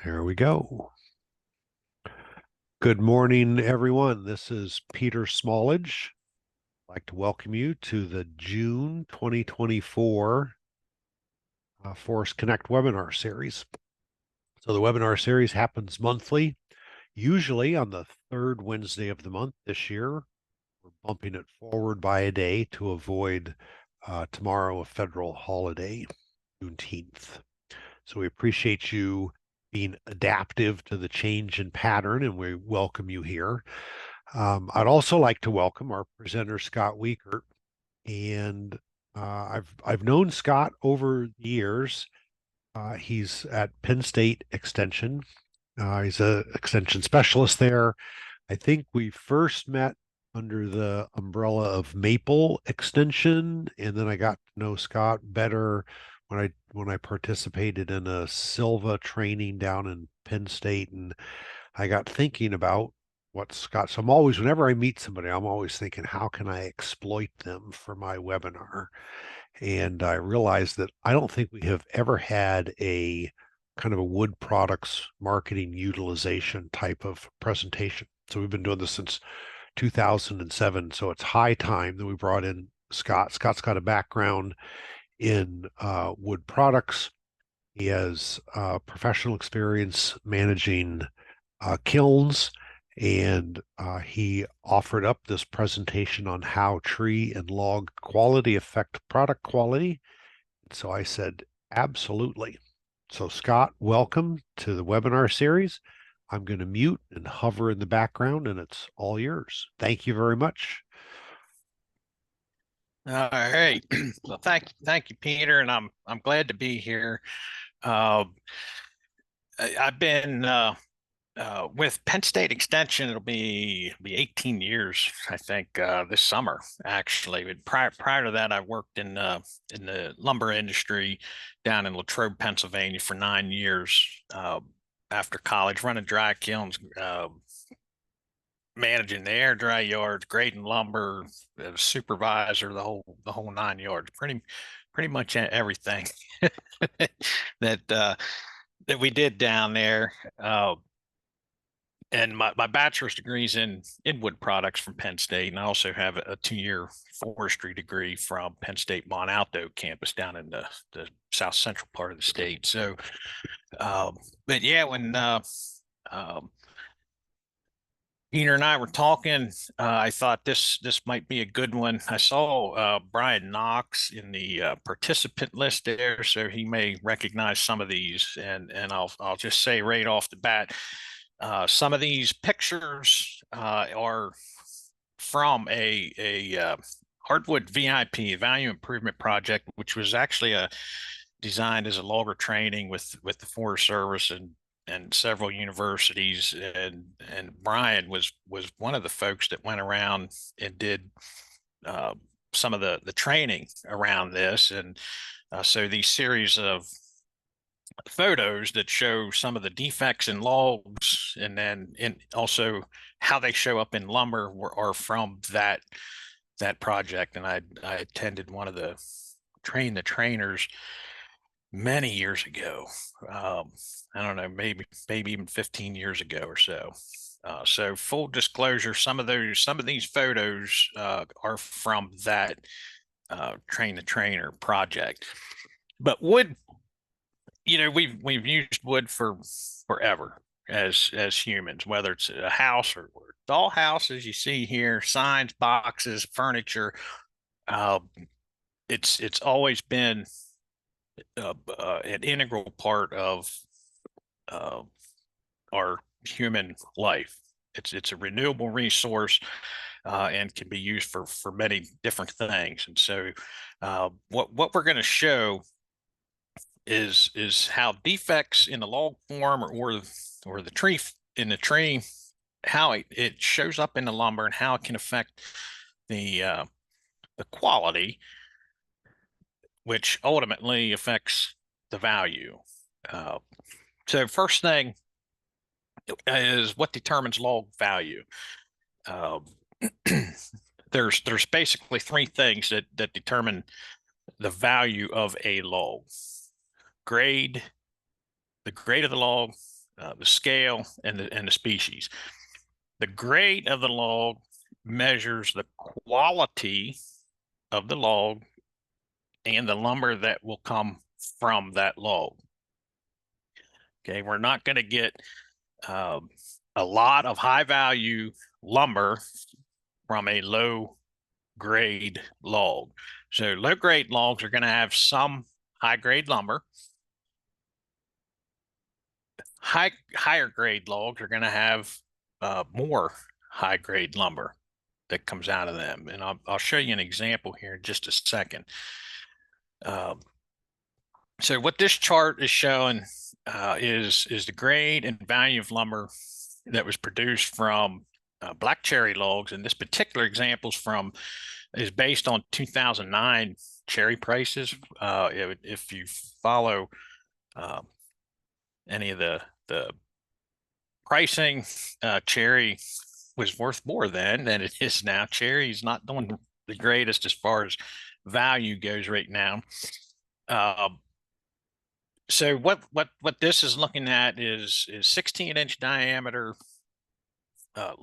Here we go. Good morning, everyone. This is Peter Smallage. I'd like to welcome you to the June 2024 Forest Connect webinar series. So the webinar series happens monthly, usually on the third Wednesday of the month. This year, we're bumping it forward by a day to avoid tomorrow, a federal holiday, Juneteenth. So we appreciate you being adaptive to the change in pattern, and we welcome you here. I'd also like to welcome our presenter, Scott Weikert. And I've known Scott over the years. He's at Penn State Extension. He's a extension specialist there. I think we first met under the umbrella of Maple Extension, and then I got to know Scott better when I participated in a Silva training down in Penn State, and I got thinking about what Scott. So I'm always, whenever I meet somebody, I'm always thinking, how can I exploit them for my webinar? And I realized that I don't think we have ever had a kind of a wood products marketing utilization type of presentation. So we've been doing this since 2007. So it's high time that we brought in Scott. Scott's got a background in wood products. He has professional experience managing kilns, and he offered up this presentation on how tree and log quality affect product quality. So I said, absolutely. So Scott, welcome to the webinar series. I'm going to mute and hover in the background, and it's all yours. Thank you very much. All right. Well, thank you, Peter, and I'm glad to be here. I've been with Penn State Extension. It'll be 18 years, I think, this summer. Actually, but prior to that, I worked in the lumber industry down in Latrobe, Pennsylvania, for 9 years. After college, running dry kilns, managing the air dry yards, grading lumber, supervisor, the whole 9 yards, pretty much everything that that we did down there. And my bachelor's degree is in wood products from Penn State, and I also have a 2-year forestry degree from Penn State Mont Alto campus down in the south central part of the state. So, but yeah, when Peter and I were talking, I thought this might be a good one. I saw Brian Knox in the participant list there, so he may recognize some of these. And I'll just say right off the bat, some of these pictures are from a hardwood VIP, Value Improvement Project, which was actually designed as a logger training with the Forest Service and several universities, and Brian was one of the folks that went around and did some of the training around this. And so these series of photos that show some of the defects in logs, and then also how they show up in lumber, are from that project. And I attended one of the train the trainers many years ago. I don't know, maybe even 15 years ago or so. So full disclosure, some of these photos are from that train the trainer project. But wood, we've used wood for forever as humans, whether it's a house or doll houses you see here, signs, boxes, furniture. It's always been an integral part of our human life. It's a renewable resource and can be used for many different things. And so, what we're going to show is how defects in the log form or the tree in the tree, how it shows up in the lumber, and how it can affect the quality, which ultimately affects the value. So first thing is what determines log value. There's basically three things that determine the value of a log: grade, the grade of the log, the scale, and the species. The grade of the log measures the quality of the log and the lumber that will come from that log. Okay, we're not going to get a lot of high value lumber from a low grade log. So low grade logs are going to have some high grade lumber. Higher grade logs are going to have more high grade lumber that comes out of them. And I'll show you an example here in just a second. So what this chart is showing is the grade and value of lumber that was produced from black cherry logs. And this particular example is based on 2009 cherry prices. If you follow any of the pricing, cherry was worth more then than it is now. Cherry is not doing the greatest as far as value goes right now. So what this is looking at is 16-inch diameter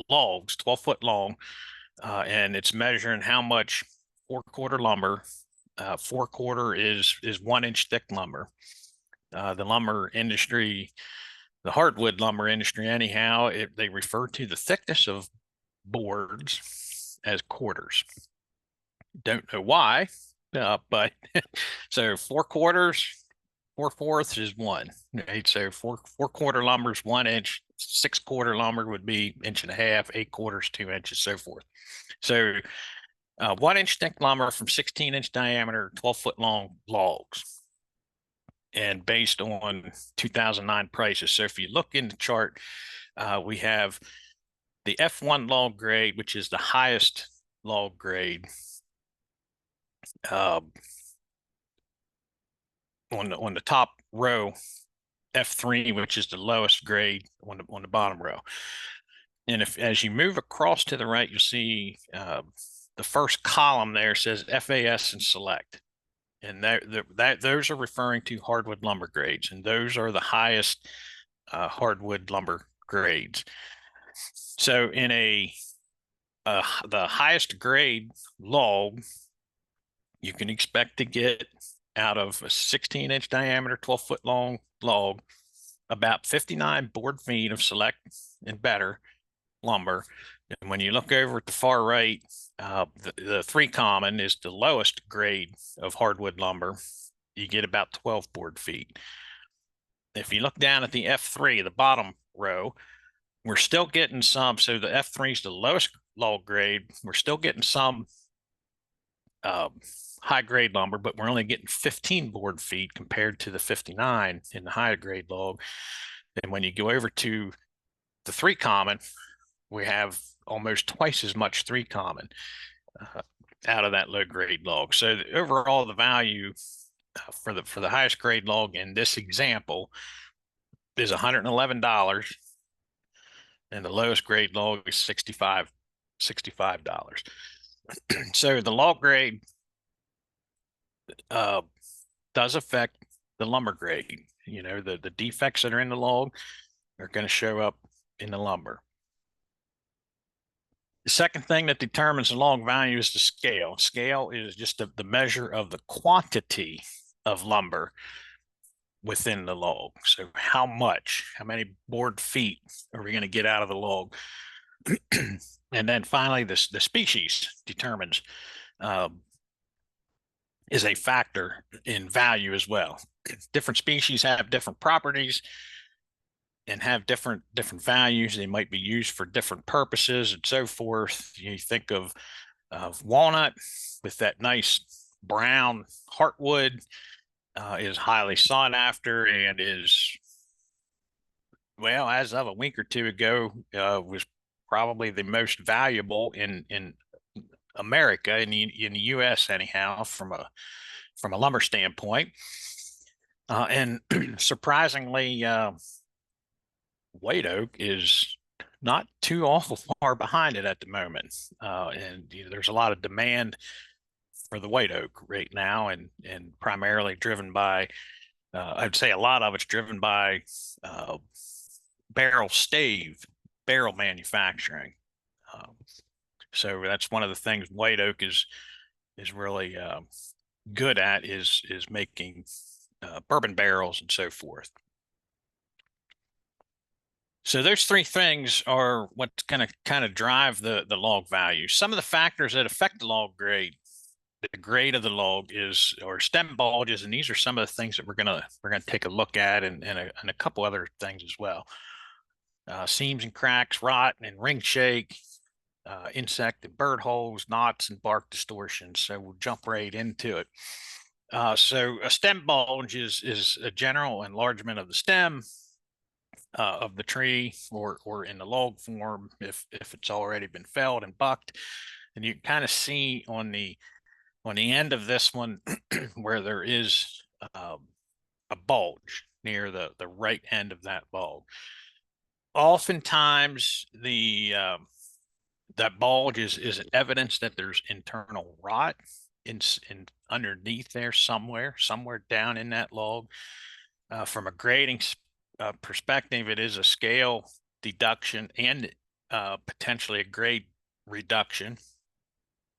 logs, 12-foot long, and it's measuring how much 4-quarter lumber. 4-quarter is 1-inch thick lumber. The lumber industry, the hardwood lumber industry, anyhow, they refer to the thickness of boards as quarters. Don't know why, but so 4/4, 4/4 is 1. Right? So 4/4 lumber is 1 inch. 6/4 lumber would be 1.5 inches. 8/4 2 inches, so forth. So 1-inch thick lumber from 16-inch diameter, 12-foot long logs, and based on 2009 prices. So if you look in the chart, we have the F1 log grade, which is the highest log grade. On the top row, F3, which is the lowest grade on the bottom row. And as you move across to the right, you'll see the first column there says FAS and select. And those are referring to hardwood lumber grades, and those are the highest hardwood lumber grades. So in the highest grade log, you can expect to get out of a 16-inch diameter, 12-foot long log, about 59 board feet of select and better lumber. And when you look over at the far right, the 3 common is the lowest grade of hardwood lumber. You get about 12 board feet. If you look down at the F3, the bottom row, we're still getting some. So the F3 is the lowest log grade. We're still getting some high grade lumber, but we're only getting 15 board feet compared to the 59 in the high grade log. And when you go over to the 3 common, we have almost twice as much 3 common out of that low grade log. So overall, the value for the highest grade log in this example is $111, and the lowest grade log is $65. So the log grade does affect the lumber grade. You know, the defects that are in the log are going to show up in the lumber. The second thing that determines the log value is the scale. Scale is just the measure of the quantity of lumber within the log. So how many board feet are we going to get out of the log? And then finally, the species determines is a factor in value as well. Different species have different properties and have different values. They might be used for different purposes and so forth. You think of walnut with that nice brown heartwood, is highly sought after and is, well, as of a week or two ago, was probably the most valuable in America, in the U.S. anyhow, from a lumber standpoint. And surprisingly, white oak is not too awful far behind it at the moment. And there's a lot of demand for the white oak right now, and primarily driven by, I'd say a lot of it's driven by barrel manufacturing. So that's one of the things white oak is really good at is making bourbon barrels and so forth. So those three things are what's going to kind of drive the log value. Some of the factors that affect the log grade, the grade of the log is, or stem bulges, and these are some of the things that we're gonna take a look at, and a couple other things as well. Seams and cracks, rot and ring shake, insect and bird holes, knots and bark distortions. So we'll jump right into it. So a stem bulge is a general enlargement of the stem of the tree, or in the log form if it's already been felled and bucked. And you can kind of see on the end of this one where there is a bulge near the right end of that bulge. Oftentimes that bulge is evidence that there's internal rot in underneath there somewhere down in that log. From a grading perspective, it is a scale deduction and potentially a grade reduction.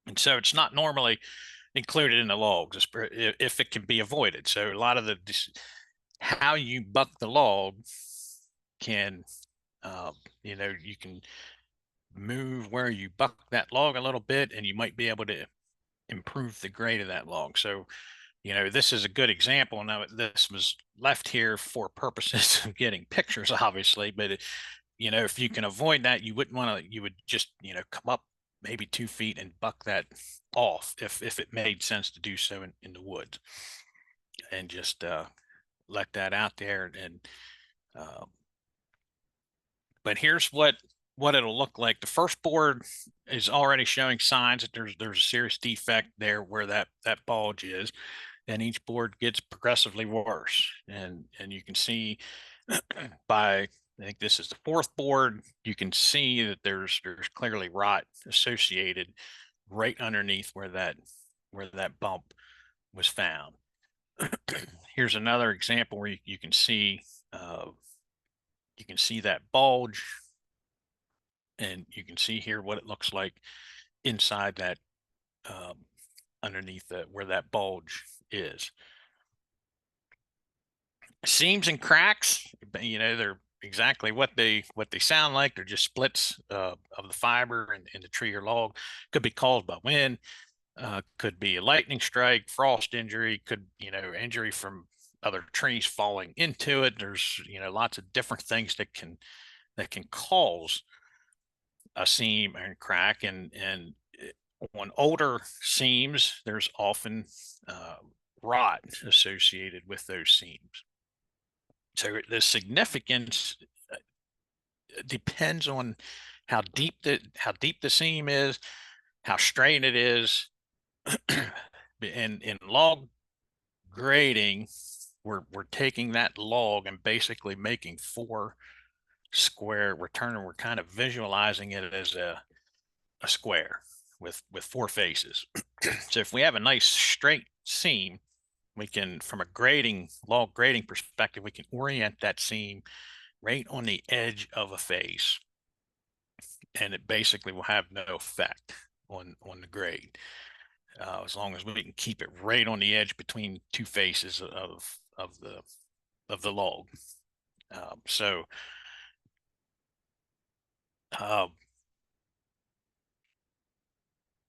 And so it's not normally included in the logs if it can be avoided. So a lot of how you buck the log can, you can move where you buck that log a little bit, and you might be able to improve the grade of that log. So, this is a good example. Now, this was left here for purposes of getting pictures, obviously, but if you can avoid that, you wouldn't want to, you would just, come up maybe 2 feet and buck that off if it made sense to do so in the woods, and just let that out there. And but here's what it'll look like. The first board is already showing signs that there's a serious defect there where that bulge is, and each board gets progressively worse. And you can see by, I think this is the fourth board, you can see that there's clearly rot associated right underneath where that bump was found. Here's another example where you can see that bulge, and you can see here what it looks like inside that underneath where that bulge is. Seams and cracks, they're exactly what they sound like. They're just splits of the fiber in the tree or log. Could be caused by wind, could be a lightning strike, frost injury, could injury from other trees falling into it. There's lots of different things that can cause a seam and crack. And on older seams, there's often rot associated with those seams. So the significance depends on how deep the seam is, how straight it is. In log grading, we're taking that log and basically making 4 square. We're kind of visualizing it as a square with 4 faces. So if we have a nice straight seam, we can, from a log grading perspective, we can orient that seam right on the edge of a face, and it basically will have no effect on the grade, as long as we can keep it right on the edge between 2 faces of the log.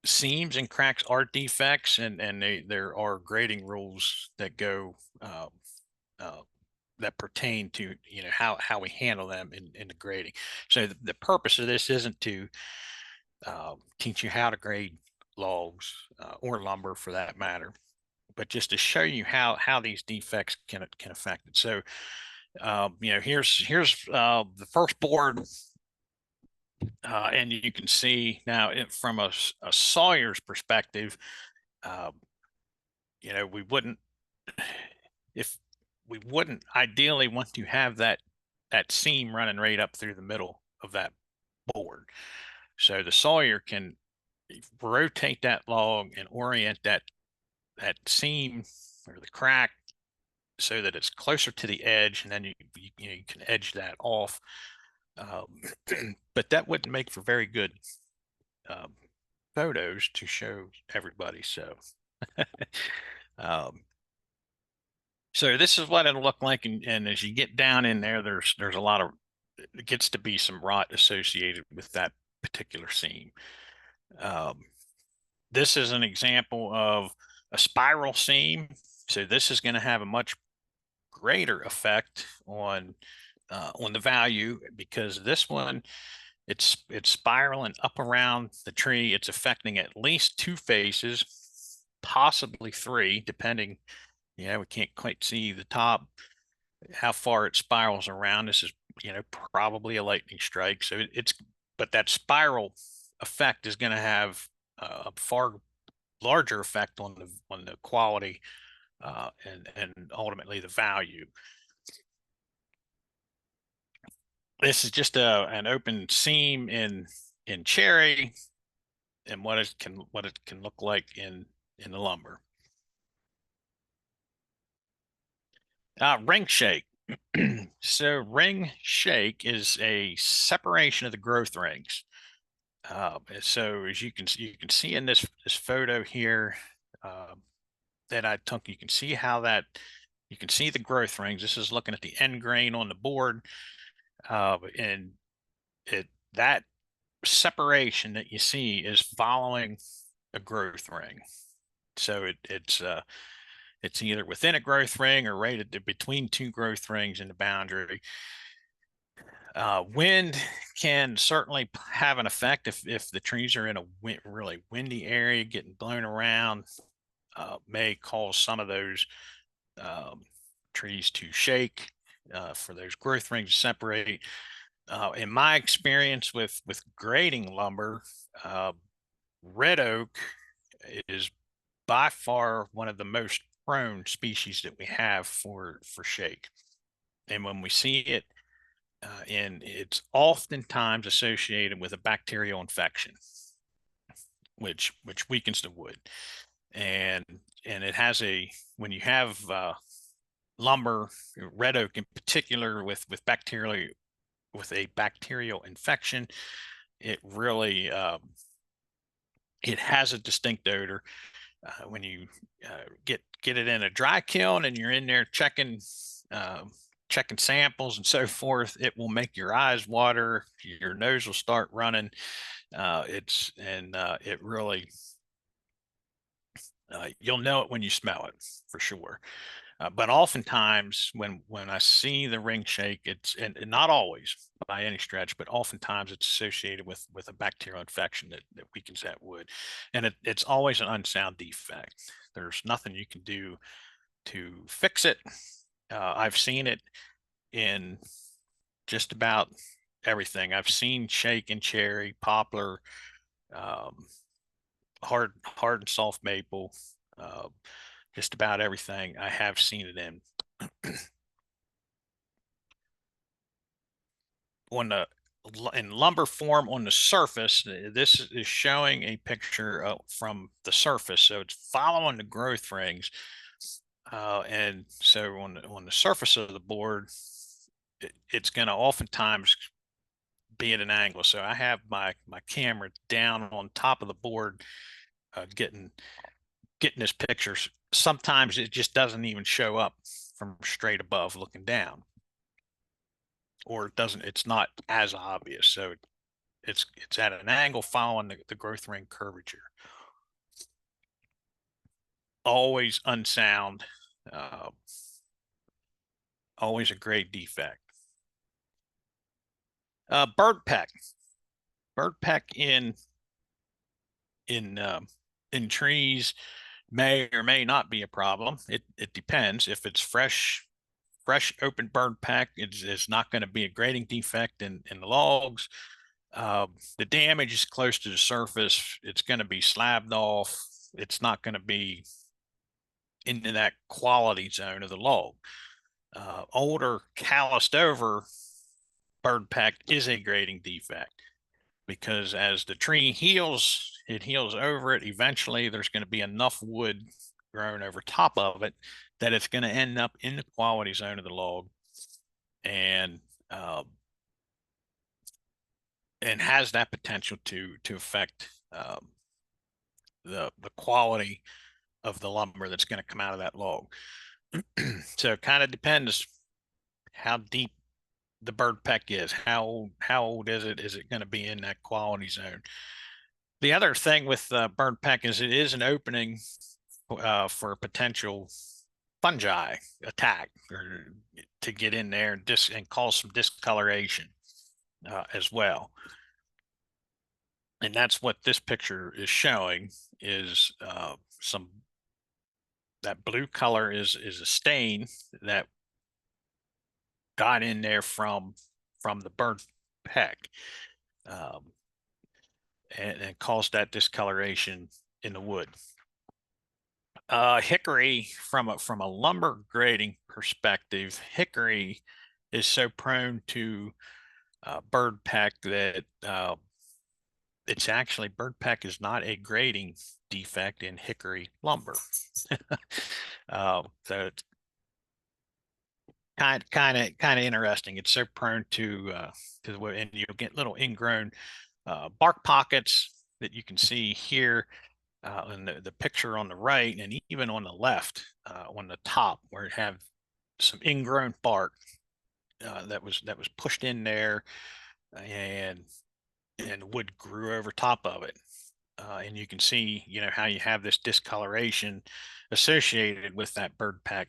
Seams and cracks are defects, and there are grading rules that go that pertain to how we handle them in the grading. So the purpose of this isn't to teach you how to grade logs or lumber for that matter, but just to show you how these defects can affect it. So here's the first board. And you can see now from a sawyer's perspective, we wouldn't ideally want to have that seam running right up through the middle of that board. So the sawyer can rotate that log and orient that seam or the crack so that it's closer to the edge, and then you can edge that off But that wouldn't make for very good um, photos to show everybody. So, um, so this is what it'll look like. And as you get down in there, there's a lot of, it gets to be some rot associated with that particular seam. Um, this is an example of a spiral seam. So this is going to have a much greater effect on the value, because this one, it's spiraling up around the tree. It's affecting at least two faces, possibly three, depending. We can't quite see the top, how far it spirals around. This is, probably a lightning strike. So but that spiral effect is going to have a far larger effect on the quality and ultimately the value. This is just an open seam in cherry, and what it can look like in the lumber. Ring shake. So ring shake is a separation of the growth rings. So as you can see in this photo here that I took, you can see how that, you can see the growth rings. This is looking at the end grain on the board, and that separation that you see is following a growth ring. So it's either within a growth ring or right between two growth rings in the boundary. Wind can certainly have an effect if the trees are in a really windy area, getting blown around, may cause some of those trees to shake, for those growth rings to separate. In my experience with grading lumber, red oak is by far one of the most prone species that we have for shake. And when we see it, and it's oftentimes associated with a bacterial infection, which weakens the wood. And it has when you have lumber, red oak in particular, with a bacterial infection, it really it has a distinct odor. When you get it in a dry kiln and you're in there checking samples and so forth, it will make your eyes water, your nose will start running. It really, you'll know it when you smell it for sure. But oftentimes when I see the ring shake, and not always by any stretch, but oftentimes it's associated with a bacterial infection that weakens that wood. And it's always an unsound defect. There's nothing you can do to fix it. I've seen it in just about everything. I've seen shake in cherry, poplar, um, hard and soft maple, uh, just about everything I have seen it in. On the in lumber form on the surface, this is showing a picture from the surface, so it's following the growth rings, and so on the surface of the board, it's going to oftentimes be at an angle. So I have my camera down on top of the board, getting this picture. Sometimes it just doesn't even show up from straight above looking down, or it's not as obvious. So it's at an angle following the growth ring curvature. Always unsound, uh, always a grade defect. Bird peck in trees may or may not be a problem. It depends. If it's fresh open bird peck, it's not going to be a grading defect in the logs. The damage is close to the surface. It's going to be slabbed off. It's not going to be into that quality zone of the log. Older calloused over bird peck is a grading defect, because as the tree heals, it heals over it. Eventually, there's going to be enough wood grown over top of it that it's going to end up in the quality zone of the log. And and has that potential to affect the quality of the lumber that's going to come out of that log. So it kind of depends how deep the bird peck is. How old is it? Is it going to be in that quality zone? The other thing with bird peck is it is an opening for a potential fungi attack, or to get in there and cause some discoloration as well. And that's what this picture is showing, is some, that blue color is a stain that got in there from the burnt peck, um, and caused that discoloration in the wood. Hickory, from a lumber grading perspective, hickory is so prone to bird peck that it's actually, bird peck is not a grading defect in hickory lumber. So it's kind of interesting. It's so prone to and you'll get little ingrown bark pockets that you can see here in the picture on the right, and even on the left, on the top, where it have some ingrown bark that was pushed in there, and wood grew over top of it. And you can see, how you have this discoloration associated with that bird peck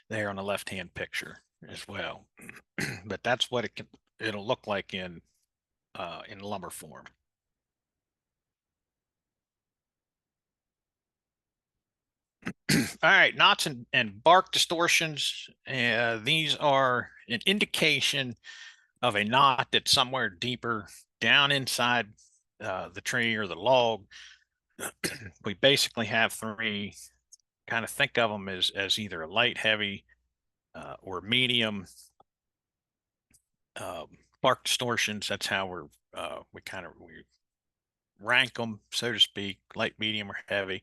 there on the left-hand picture as well. But that's what it'll look like in lumber form. All right, knots and bark distortions. These are an indication of a knot that's somewhere deeper down inside the tree or the log. We basically have three. Kind of think of them as either a light, heavy, or medium bark distortions. That's how we rank them, so to speak: light, medium, or heavy.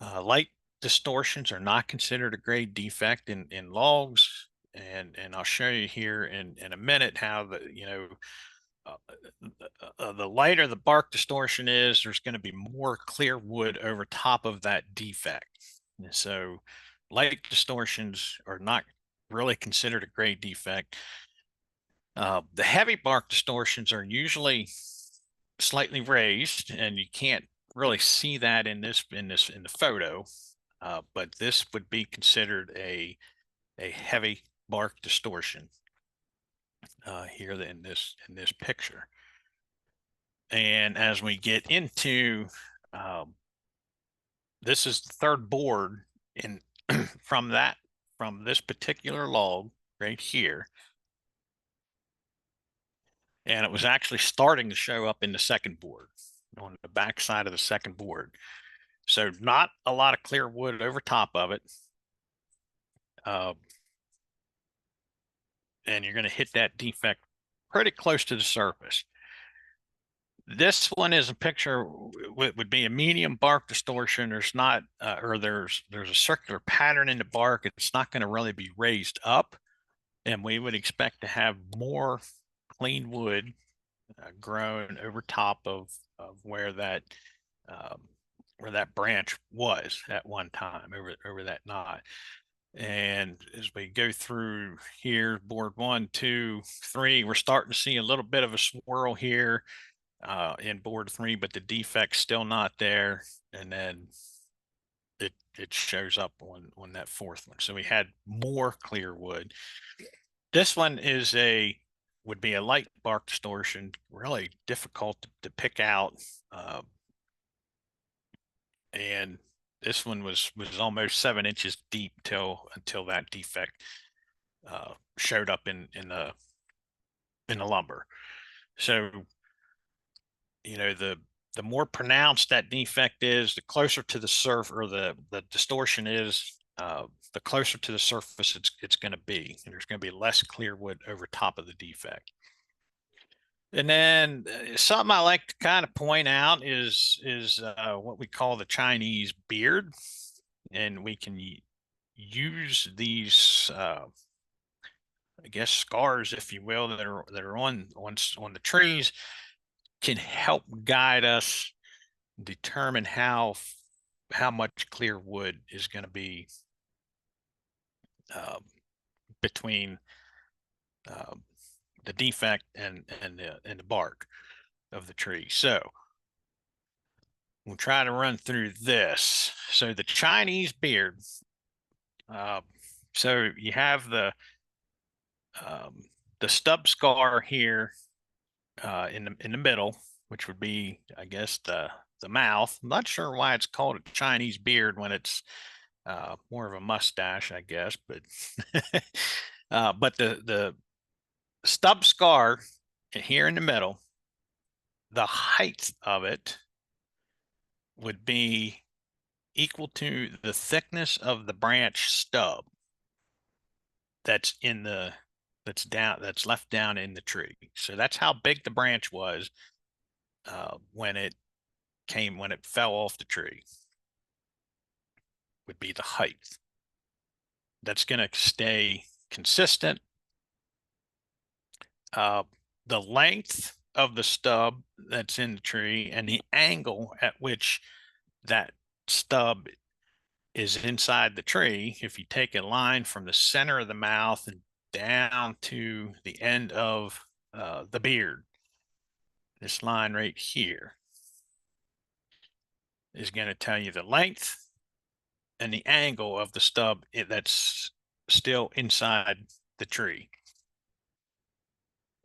Light distortions are not considered a grade defect in logs, and I'll show you here in a minute how the lighter the bark distortion is, there's going to be more clear wood over top of that defect. And so light distortions are not really considered a grade defect. The heavy bark distortions are usually slightly raised, and you can't really see that in the photo, but this would be considered a heavy bark distortion here in this picture. And as we get into this is the third board in from this particular log right here. And it was actually starting to show up in the second board, on the back side of the second board. So not a lot of clear wood over top of it. And you're going to hit that defect pretty close to the surface. This one is a picture, would be a medium bark distortion. There's not, or there's a circular pattern in the bark. It's not going to really be raised up. And we would expect to have more clean wood grown over top of where that branch was at one time, over that knot. And as we go through here, board 1, 2, 3, we're starting to see a little bit of a swirl here in board 3, but the defect's still not there. And then it shows up on that fourth one. So we had more clear wood. This one would be a light bark distortion, really difficult to pick out. And this one was almost 7 inches deep until that defect showed up in the lumber. So, the more pronounced that defect is, the closer to the surface, or the distortion is, the closer to the surface it's going to be. And there's going to be less clear wood over top of the defect. And then something I like to kind of point out is what we call the Chinese beard. And we can use these, I guess, scars, if you will, that are on the trees, can help guide us determine how much clear wood is going to be between the defect and the bark of the tree. So we'll try to run through this. So the Chinese beard. So you have the stub scar here in the middle, which would be, I guess, the mouth. I'm not sure why it's called a Chinese beard when it's more of a mustache, I guess. But but the stub scar here in the middle, the height of it would be equal to the thickness of the branch stub that's left down in the tree. So that's how big the branch was when it fell off the tree, would be the height. That's going to stay consistent. The length of the stub that's in the tree and the angle at which that stub is inside the tree, if you take a line from the center of the mouth and down to the end of the beard, this line right here is going to tell you the length and the angle of the stub that's still inside the tree.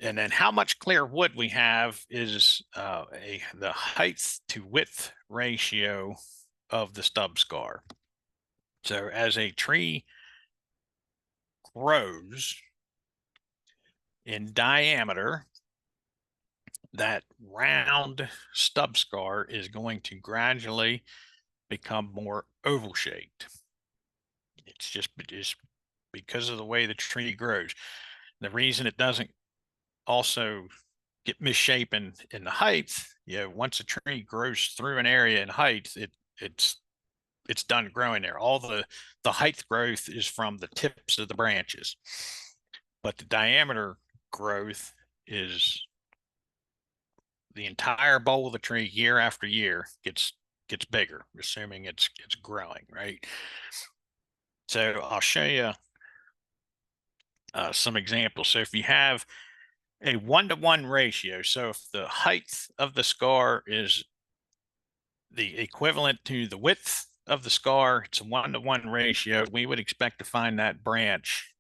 And then how much clear wood we have is the height to width ratio of the stub scar. So as a tree grows in diameter, that round stub scar is going to gradually become more oval shaped. It's just because of the way the tree grows. The reason it doesn't also get misshapen in the height, once a tree grows through an area in height, it's done growing there. All the height growth is from the tips of the branches, but the diameter growth is the entire bole of the tree. Year after year gets bigger, assuming it's growing, right? So I'll show you some examples. So if you have a 1-to-1 ratio, so if the height of the scar is the equivalent to the width of the scar, it's a 1-to-1 ratio, we would expect to find that branch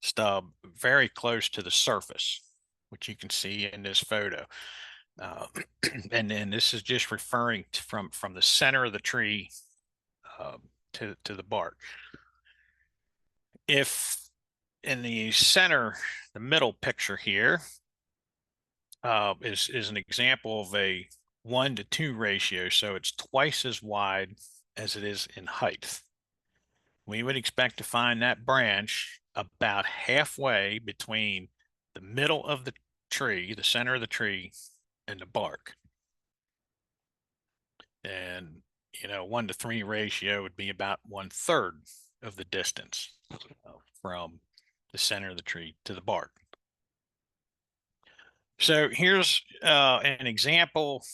stub very close to the surface, which you can see in this photo. And then this is just referring to from the center of the tree to the bark. If in the center, the middle picture here is an example of a 1-to-2 ratio, so it's twice as wide as it is in height. We would expect to find that branch about halfway between the middle of the tree, the center of the tree, and the bark. And 1-to-3 ratio would be about 1/3 of the distance from the center of the tree to the bark. So here's an example,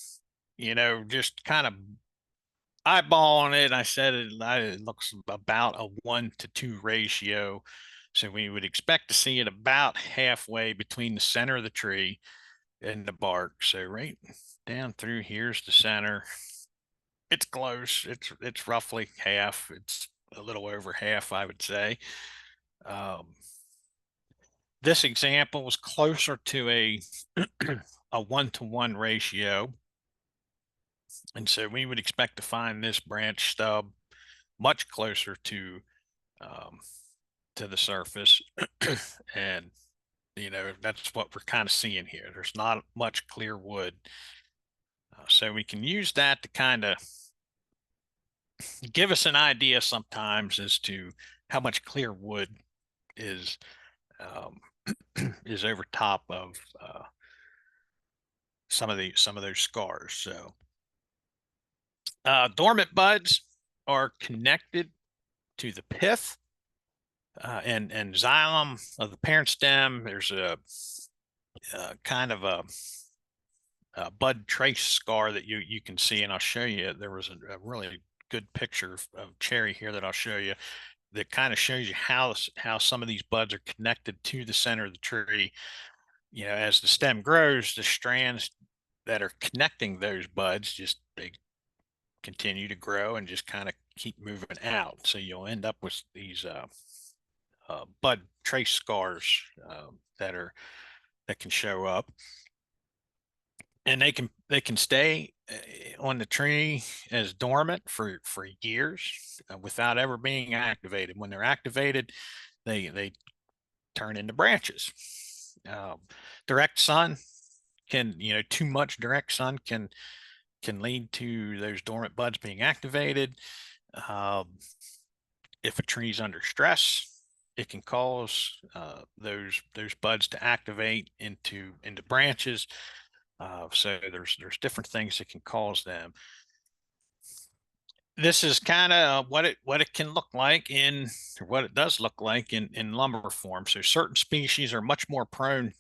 just kind of eyeballing it. I said it looks about a 1-to-2 ratio. So we would expect to see it about halfway between the center of the tree and the bark. So right down through here's the center. It's close. It's roughly half. It's a little over half, I would say. This example was closer to a 1-to-1 ratio. And so we would expect to find this branch stub much closer to the surface. And, that's what we're kind of seeing here. There's not much clear wood. So we can use that to kind of give us an idea sometimes as to how much clear wood is is over top of some of those scars. So dormant buds are connected to the pith and xylem of the parent stem. There's a kind of a bud trace scar that you can see, and I'll show you. There was a really good picture of cherry here that I'll show you that kind of shows you how some of these buds are connected to the center of the tree. You know, as the stem grows, the strands that are connecting those buds just they continue to grow and just kind of keep moving out. So you'll end up with these bud trace scars that can show up, and they can stay on the tree as dormant for years without ever being activated. When they're activated, they turn into branches. Direct sun can, too much direct sun can lead to those dormant buds being activated. If a tree's under stress, it can cause those buds to activate into branches. So there's different things that can cause them. This is kind of what it can look like or what it does look like in lumber form. So certain species are much more prone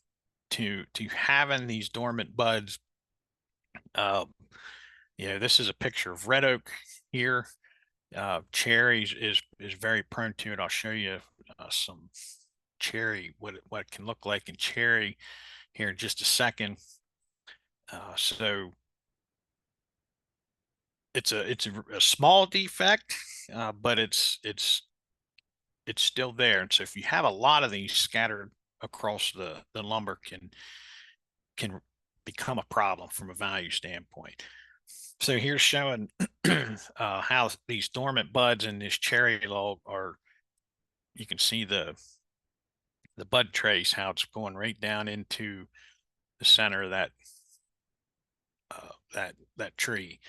to having these dormant buds. Uh, this is a picture of red oak here. Cherries is very prone to it. I'll show you some cherry, what it can look like in cherry here in just a second. So it's a small defect, but it's still there. And so if you have a lot of these scattered across the lumber can become a problem from a value standpoint. So here's showing how these dormant buds in this cherry log are. You can see the bud trace, how it's going right down into the center of that tree.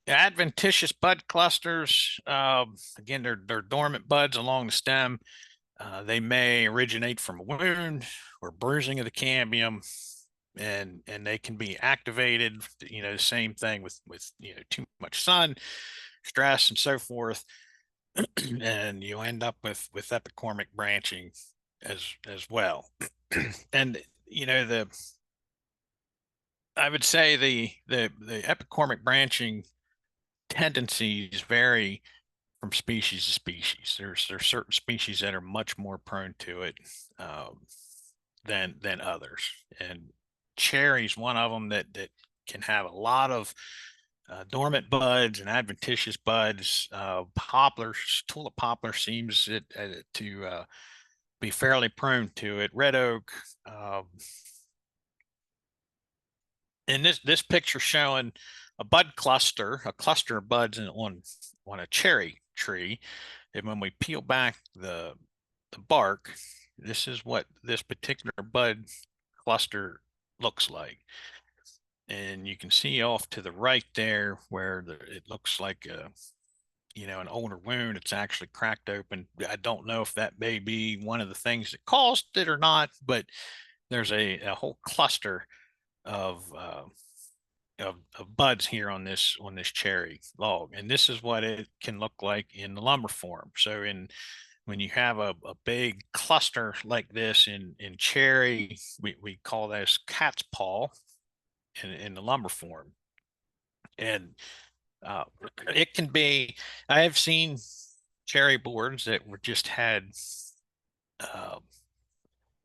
Adventitious bud clusters, again, they're dormant buds along the stem. They may originate from a wound or bruising of the cambium, and they can be activated. The same thing with too much sun, stress, and so forth, and you end up with epicormic branching as well. And I would say the epicormic branching tendencies vary from species to species. There's certain species that are much more prone to it than others, and cherry's one of them that can have a lot of dormant buds and adventitious buds. Poplars, tulip poplar seems to be fairly prone to it. Red oak. And this picture showing a cluster of buds on a cherry tree. And when we peel back the bark, this is what this particular bud cluster looks like. And you can see off to the right there where it looks like an older wound. It's actually cracked open. I don't know if that may be one of the things that caused it or not, but there's a whole cluster of buds here on this cherry log, and this is what it can look like in the lumber form. So when you have a big cluster like this in cherry, we call this cat's paw in the lumber form. And it can be, I have seen cherry boards that were just had uh,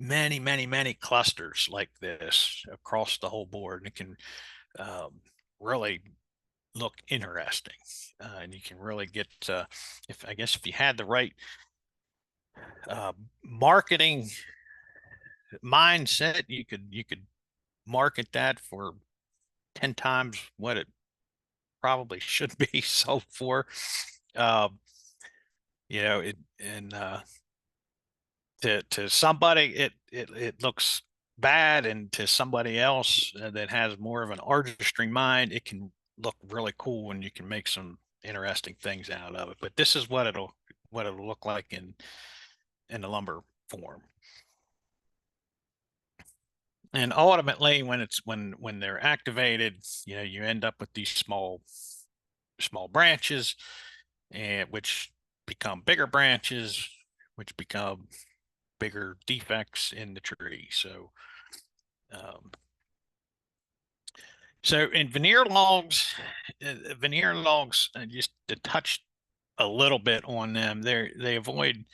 many clusters like this across the whole board, and it can really look interesting, and you can really get if you had the right marketing mindset, you could market that for 10 times what it probably should be sold for. It and to somebody it looks bad, and to somebody else that has more of an artistry mind, it can look really cool, and you can make some interesting things out of it. But this is what it'll look like in the lumber form. And ultimately, when they're activated, you end up with these small branches, and which become bigger branches, which become bigger defects in the tree. Um, so in veneer logs, just to touch a little bit on them, they avoid,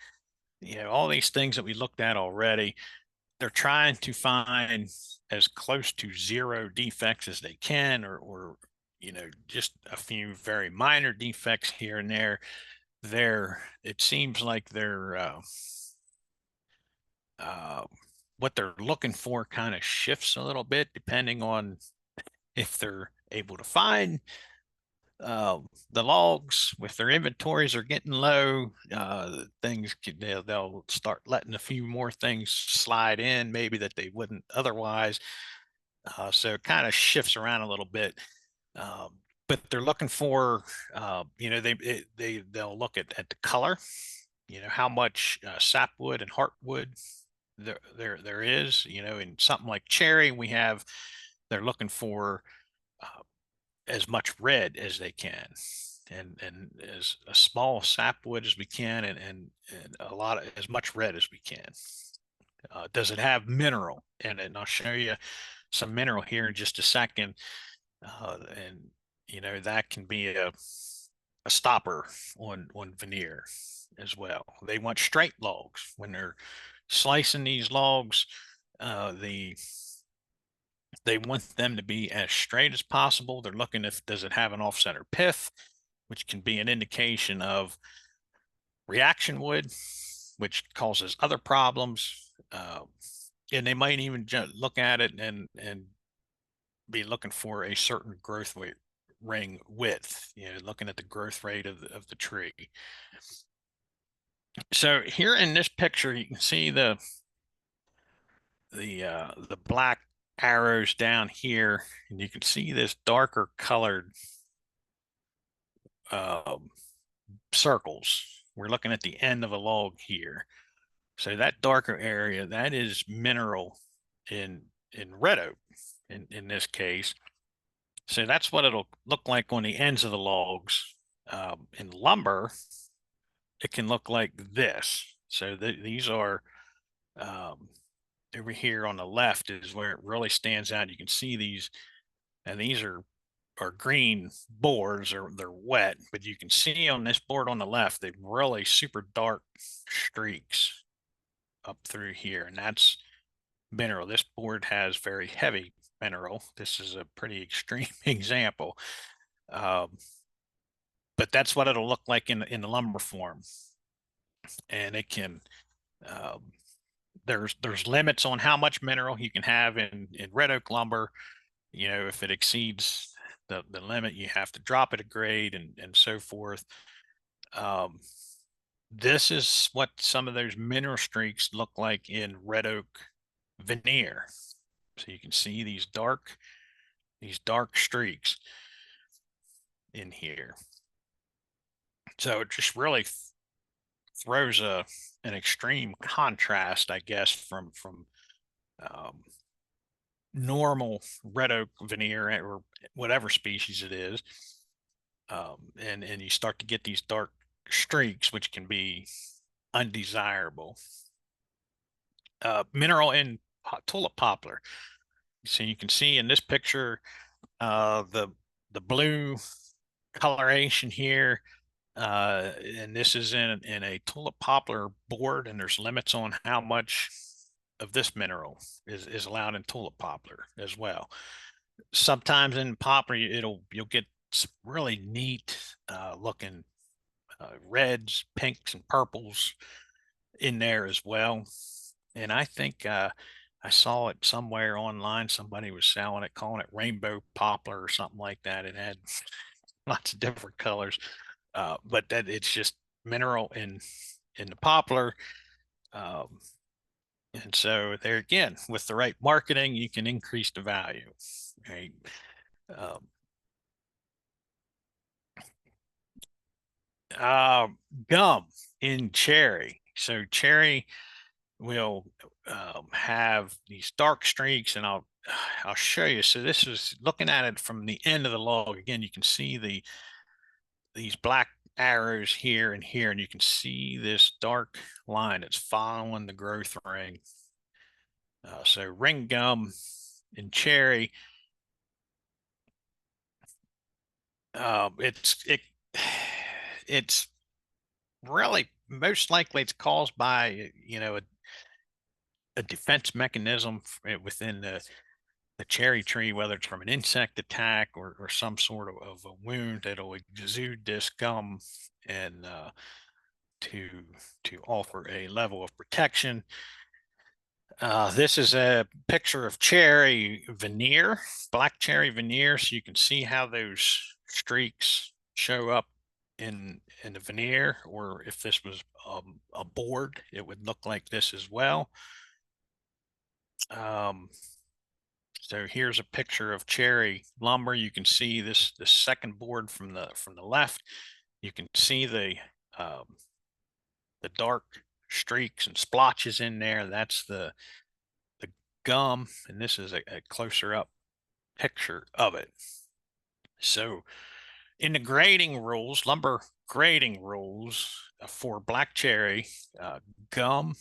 all these things that we looked at already. They're trying to find as close to zero defects as they can, or just a few very minor defects here and there. It seems like uh, what they're looking for kind of shifts a little bit depending on if they're able to find the logs. If their inventories are getting low, they'll start letting a few more things slide in, maybe that they wouldn't otherwise. So it kind of shifts around a little bit. But they're looking for, they'll look at the color, how much sapwood and heartwood there is, in something like cherry, they're looking for as much red as they can, and as a small sapwood as we can, and a lot of as much red as we can. Does it have mineral in it? And I'll show you some mineral here in just a second. And that can be a stopper on veneer as well. They want straight logs when they're slicing these logs. They want them to be as straight as possible. They're looking does it have an off-center pith, which can be an indication of reaction wood, which causes other problems. And they might even look at it and be looking for a certain growth ring width, looking at the growth rate of the tree. So here in this picture, you can see the black arrows down here, and you can see this darker colored circles. We're looking at the end of a log here. So that darker area, that is mineral in red oak in this case. So that's what it'll look like on the ends of the logs. In lumber, it can look like this. So these are over here on the left is where it really stands out. You can see these, and these are green boards, or they're wet, but you can see on this board on the left, they've really super dark streaks up through here, and that's mineral. This board has very heavy mineral. This is a pretty extreme example. But that's what it'll look like in the lumber form. And it can, there's limits on how much mineral you can have in red oak lumber. If it exceeds the limit, you have to drop it a grade, and so forth. This is what some of those mineral streaks look like in red oak veneer. So you can see these dark streaks in here. So it just really throws an extreme contrast, I guess, from normal red oak veneer, or whatever species it is, and you start to get these dark streaks, which can be undesirable. Mineral in tulip poplar. So you can see in this picture, the blue coloration here, and this is in a tulip poplar board, and there's limits on how much of this mineral is allowed in tulip poplar as well. Sometimes in poplar, you'll get some really neat looking reds, pinks, and purples in there as well. And I think I saw it somewhere online. Somebody was selling it, calling it rainbow poplar or something like that. It had lots of different colors, but that it's just mineral in the poplar. And so there again, with the right marketing, you can increase the value. Right? Gum in cherry. So cherry will have these dark streaks, and I'll show you. So this is looking at it from the end of the log. Again, you can see these black arrows here and here, and you can see this dark line that's following the growth ring. So ring gum and cherry, it's really most likely it's caused by a defense mechanism within the cherry tree, whether it's from an insect attack or some sort of a wound that'll exude this gum and to offer a level of protection. This is a picture of cherry veneer, black cherry veneer, so you can see how those streaks show up in the veneer, or if this was a board, it would look like this as well. So here's a picture of cherry lumber. You can see the second board from the left. You can see the dark streaks and splotches in there. That's the gum, and this is a closer up picture of it. So in the grading rules, lumber grading rules for black cherry, gum,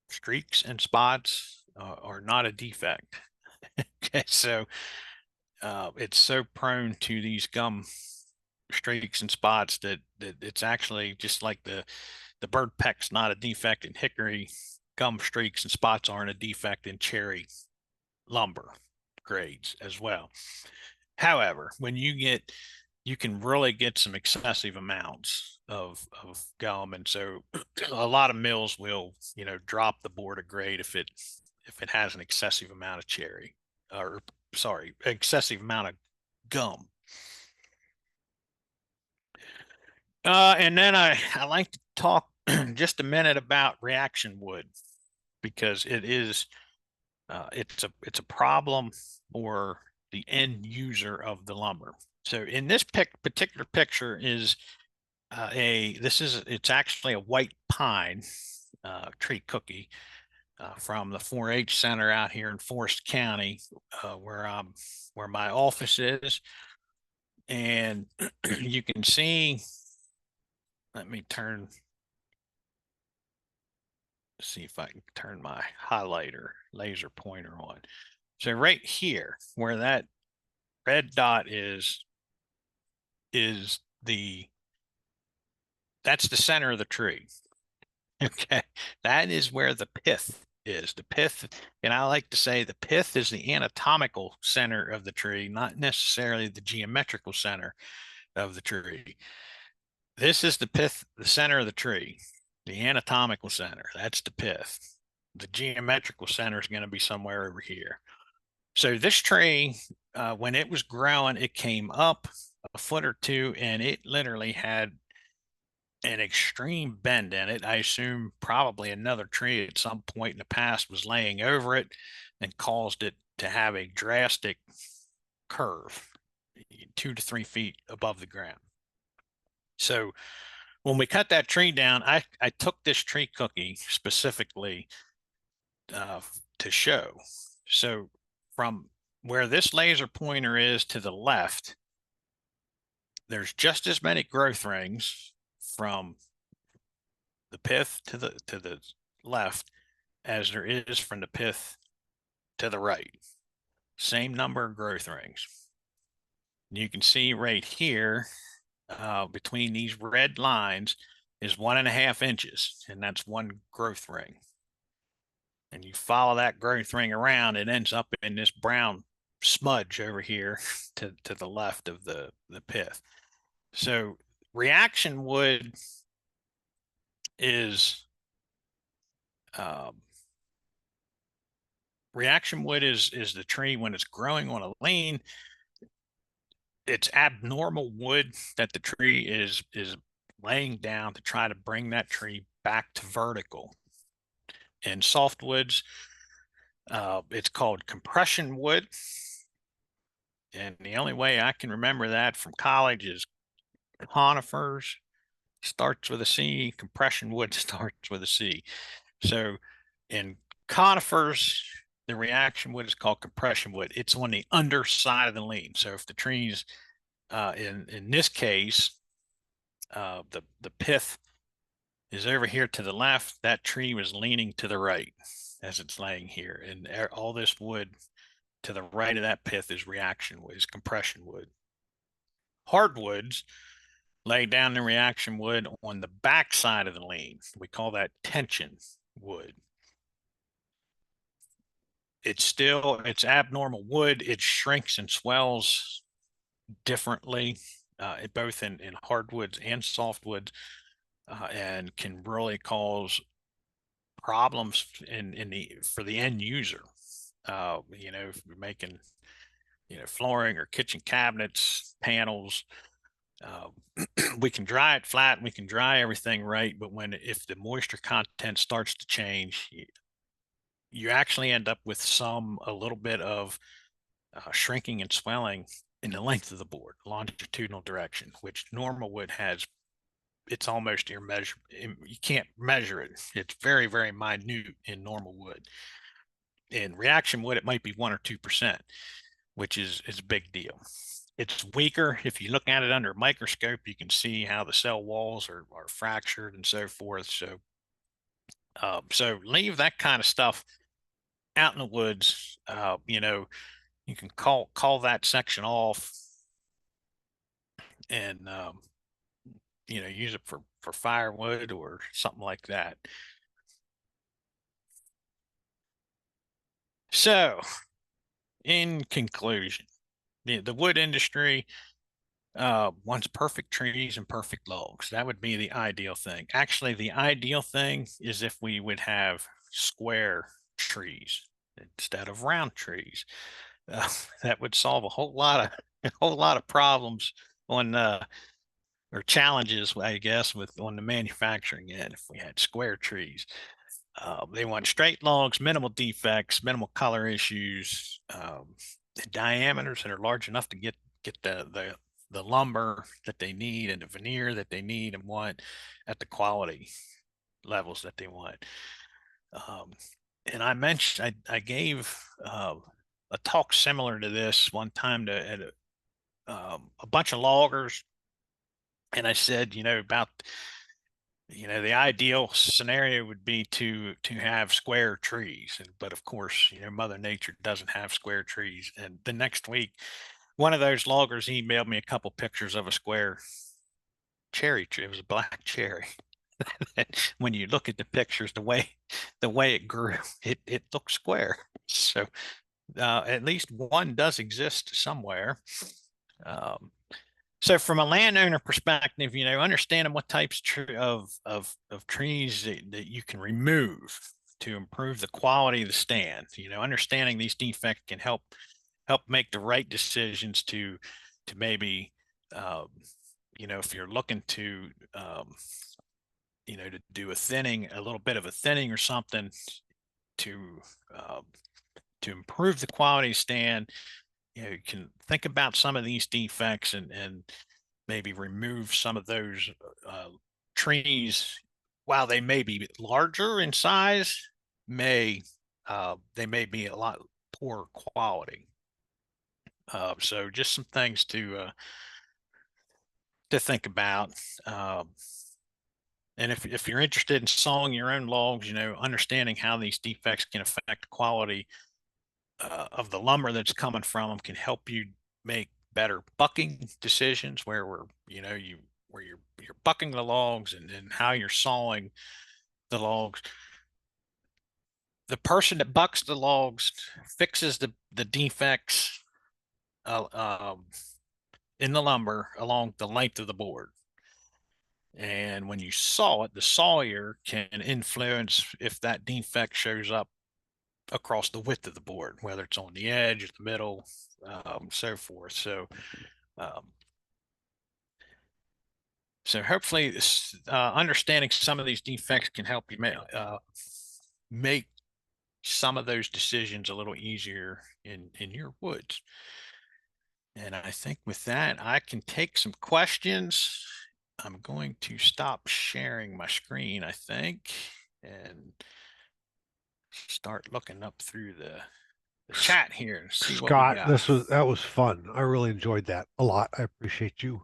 streaks, and spots are not a defect. Okay, so it's so prone to these gum streaks and spots that it's actually just like the bird peck's not a defect in hickory. Gum streaks and spots aren't a defect in cherry lumber grades as well. However, when you can really get some excessive amounts of gum, and so a lot of mills will drop the board of grade if it has an excessive amount of cherry, or sorry, excessive amount of gum. And then I like to talk just a minute about reaction wood, because it's a problem for the end user of the lumber. So in this particular picture is it's actually a white pine tree cookie from the 4-H center out here in Forest County, where my office is, and you can see. Let me see if I can turn my highlighter laser pointer on. So right here, where that red dot is that's the center of the tree. Okay, that is where the pith is. The pith, and I like to say the pith is the anatomical center of the tree, not necessarily the geometrical center of the tree. This is the pith, the center of the tree, the anatomical center. That's the pith. The geometrical center is going to be somewhere over here. So this tree, when it was growing, it came up a foot or two, and it literally had an extreme bend in it. I assume probably another tree at some point in the past was laying over it and caused it to have a drastic curve 2 to 3 feet above the ground. So when we cut that tree down, I took this tree cookie specifically to show. So from where this laser pointer is to the left, there's just as many growth rings from the pith to the left as there is from the pith to the right. Same number of growth rings. And you can see right here, between these red lines is 1.5 inches, and that's one growth ring. And you follow that growth ring around, it ends up in this brown smudge over here to the left of the pith. So reaction wood is the tree when it's growing on a lane. It's abnormal wood that the tree is laying down to try to bring that tree back to vertical. In softwoods, it's called compression wood. And the only way I can remember that from college is conifers starts with a C, compression wood starts with a C. So in conifers, the reaction wood is called compression wood. It's on the underside of the lean. So if the trees, in this case, The pith is over here to the left. That tree was leaning to the right as it's laying here, and all this wood to the right of that pith is reaction wood, is compression wood. Hardwoods lay down the reaction wood on the back side of the lean. We call that tension wood. It's abnormal wood. It shrinks and swells differently, both in hardwoods and softwoods, and can really cause problems for the end user. If you're making flooring or kitchen cabinets, panels, we can dry it flat, we can dry everything right, but if the moisture content starts to change, you actually end up with a little bit of shrinking and swelling in the length of the board, longitudinal direction, which normal wood has. It's almost immeasurable. You can't measure it. It's very, very minute in normal wood. In reaction wood, it might be 1 or 2%, which is a big deal. It's weaker. If you look at it under a microscope, you can see how the cell walls are fractured and so forth. So leave that kind of stuff out in the woods. You can call that section off, and use it for firewood or something like that. So, in conclusion, the wood industry wants perfect trees and perfect logs. That would be the ideal thing. Actually, the ideal thing is if we would have square trees instead of round trees. That would solve a whole lot of problems on or challenges, I guess, on the manufacturing end if we had square trees. They want straight logs, minimal defects, minimal color issues, diameters that are large enough to get the lumber that they need and the veneer that they need and want at the quality levels that they want. And I gave a talk similar to this one time to a bunch of loggers, and I said, about the ideal scenario would be to have square trees, but of course, Mother Nature doesn't have square trees. And the next week, one of those loggers emailed me a couple pictures of a square cherry tree. It was a black cherry. When you look at the pictures, the way it grew, it looks square. So at least one does exist somewhere. So from a landowner perspective, understanding what types of trees that you can remove to improve the quality of the stand, understanding these defects can help make the right decisions to maybe, if you're looking to, to do a little bit of a thinning or something to improve the quality stand. You can think about some of these defects and maybe remove some of those trees. While they may be larger in size, they may be a lot poor quality. So just some things to think about. And if you're interested in sawing your own logs, understanding how these defects can affect quality of the lumber that's coming from them can help you make better bucking decisions where you're bucking the logs and how you're sawing the logs. The person that bucks the logs fixes the defects in the lumber along the length of the board. And when you saw it, the sawyer can influence if that defect shows up across the width of the board, whether it's on the edge or the middle, so forth. So hopefully this, understanding some of these defects can help you make some of those decisions a little easier in your woods. And I think with that, I can take some questions. I'm going to stop sharing my screen, I think, and start looking up through the chat here and see what we Scott, got. that was fun. I really enjoyed that a lot. I appreciate you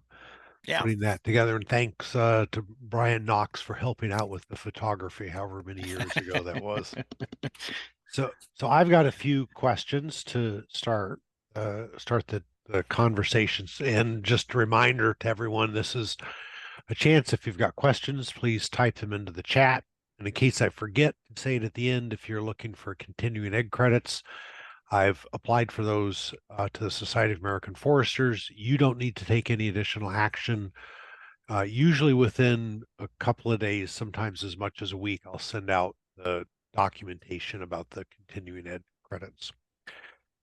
Yeah. putting that together. And thanks to Brian Knox for helping out with the photography, however many years ago that was. So I've got a few questions to start the conversations. And just a reminder to everyone, this is a chance. If you've got questions, please type them into the chat. And in case I forget, say it at the end. If you're looking for continuing ed credits, I've applied for those to the Society of American Foresters. You don't need to take any additional action. Usually within a couple of days, sometimes as much as a week, I'll send out the documentation about the continuing ed credits.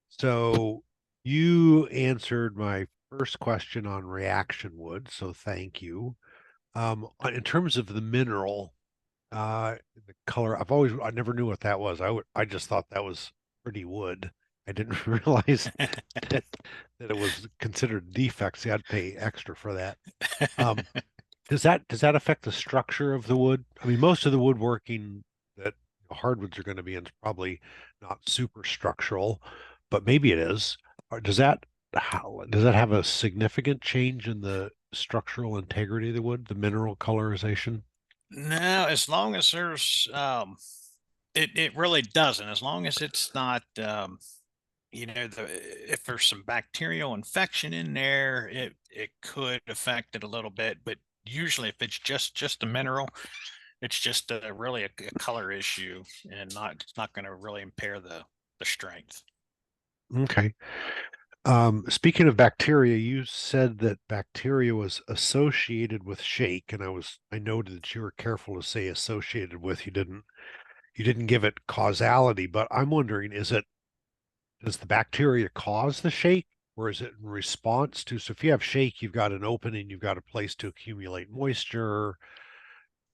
So you answered my first question on reaction wood, so thank you. In terms of the mineral, the color, I never knew what that was. I just thought that was pretty wood. I didn't realize that it was considered defects. You had to pay extra for that. Um, does that affect the structure of the wood? I mean, most of the woodworking that hardwoods are going to be in is probably not super structural, but maybe it is. Or does that have a significant change in the structural integrity of the wood, the mineral colorization? No, as long as there's it really doesn't. As long as it's not if there's some bacterial infection in there, it could affect it a little bit, but usually if it's just a mineral, it's just really a color issue, and not it's not going to really impair the strength. Okay. Speaking of bacteria, you said that bacteria was associated with shake, and I noted that you were careful to say associated with. You didn't give it causality, but I'm wondering, does the bacteria cause the shake, or is it in response to? So if you have shake, you've got an opening, you've got a place to accumulate moisture,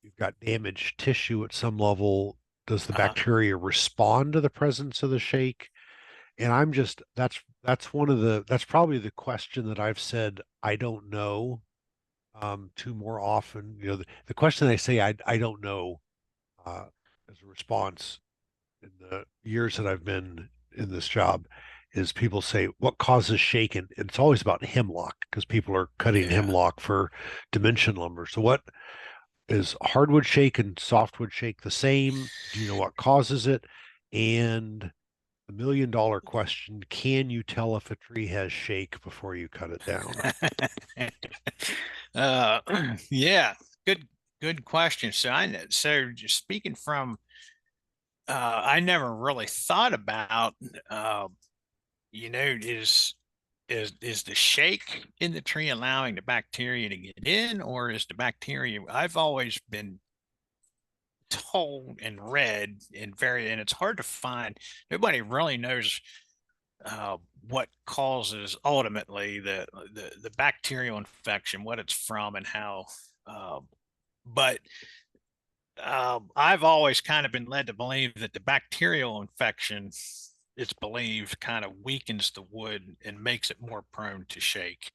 you've got damaged tissue at some level. Does the Uh, bacteria respond to the presence of the shake? And that's probably the question that I've said I don't know to more often. The question I say I don't know uh, as a response in the years that I've been in this job is people say, what causes shake? And it's always about hemlock because people are cutting yeah. hemlock for dimension lumber. So what is hardwood shake and softwood shake the same? Do you know what causes it? And the $1 million question, can you tell if a tree has shake before you cut it down? uh, yeah, good question. So just speaking from I never really thought about uh, you know, is the shake in the tree allowing the bacteria to get in, or is the bacteria? I've always been told and read and it's hard to find. Nobody really knows uh, what causes ultimately the bacterial infection, what it's from, and how. Uh, but I've always kind of been led to believe that the bacterial infection, it's believed, kind of weakens the wood and makes it more prone to shake.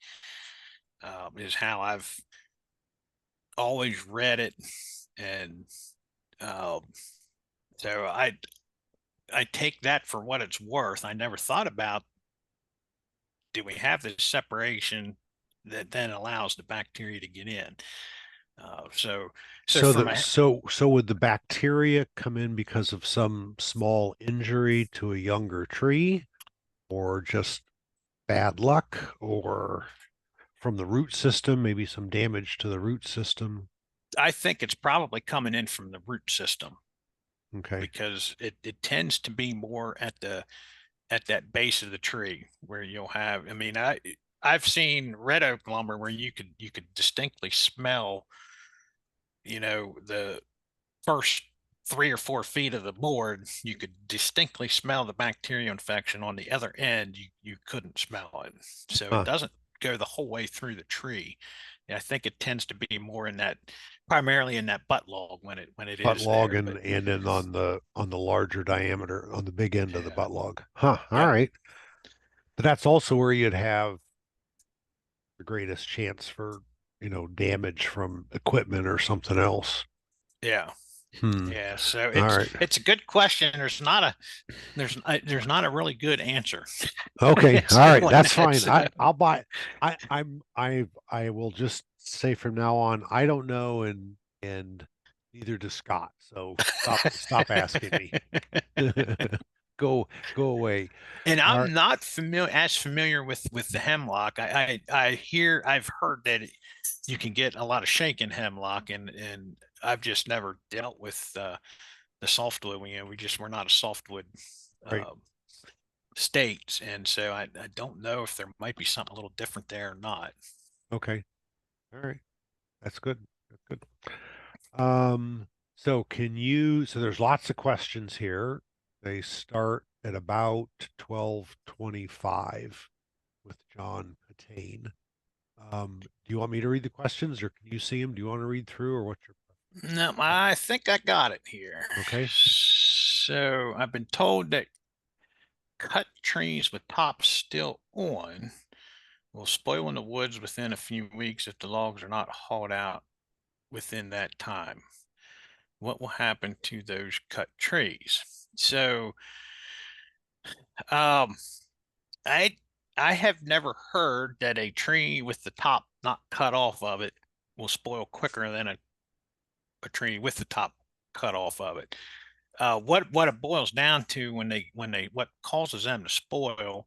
Is how I've always read it, and um, so I take that for what it's worth. I never thought about, do we have this separation that then allows the bacteria to get in? So So from the a so would the bacteria come in because of some small injury to a younger tree, or just bad luck, or from the root system, maybe some damage to the root system? I think it's probably coming in from the root system, Okay. because it tends to be more at that base of the tree where you'll have, I mean, I've seen red oak lumber where you could distinctly smell, the first 3 or 4 feet of the board, you could distinctly smell the bacterial infection. On the other end, you couldn't smell it. So it Huh. doesn't go the whole way through the tree. And I think it tends to be more in that, primarily in that butt log when it Butt is log there. But and then on the larger diameter on the big end of the yeah, butt log. Huh. All yep, right. But that's also where you'd have the greatest chance for, damage from equipment or something else. yeah, Hmm. yeah. So All it's right. it's a good question. There's not a really good answer Okay. All to right. on That's that. fine. So I'll buy. I will just say from now on, I don't know, and neither does Scott. So stop asking me. Go away. And All right. I'm not familiar with the hemlock. I've heard that you can get a lot of shaken hemlock, and I've just never dealt with the softwood. We're not a softwood Right. uh, state, and so I don't know if there might be something a little different there or not. Okay. All right. That's good. That's good. Um, so there's lots of questions here. They start at about 12:25 with John Patane. Do you want me to read the questions, or can you see them? Do you want to read through, or what's your No, I think I got it here. okay? So I've been told that cut trees with tops still on will spoil in the woods within a few weeks if the logs are not hauled out within that time. What will happen to those cut trees? So, um, I I have never heard that a tree with the top not cut off of it will spoil quicker than a tree with the top cut off of it. What it boils down to when they what causes them to spoil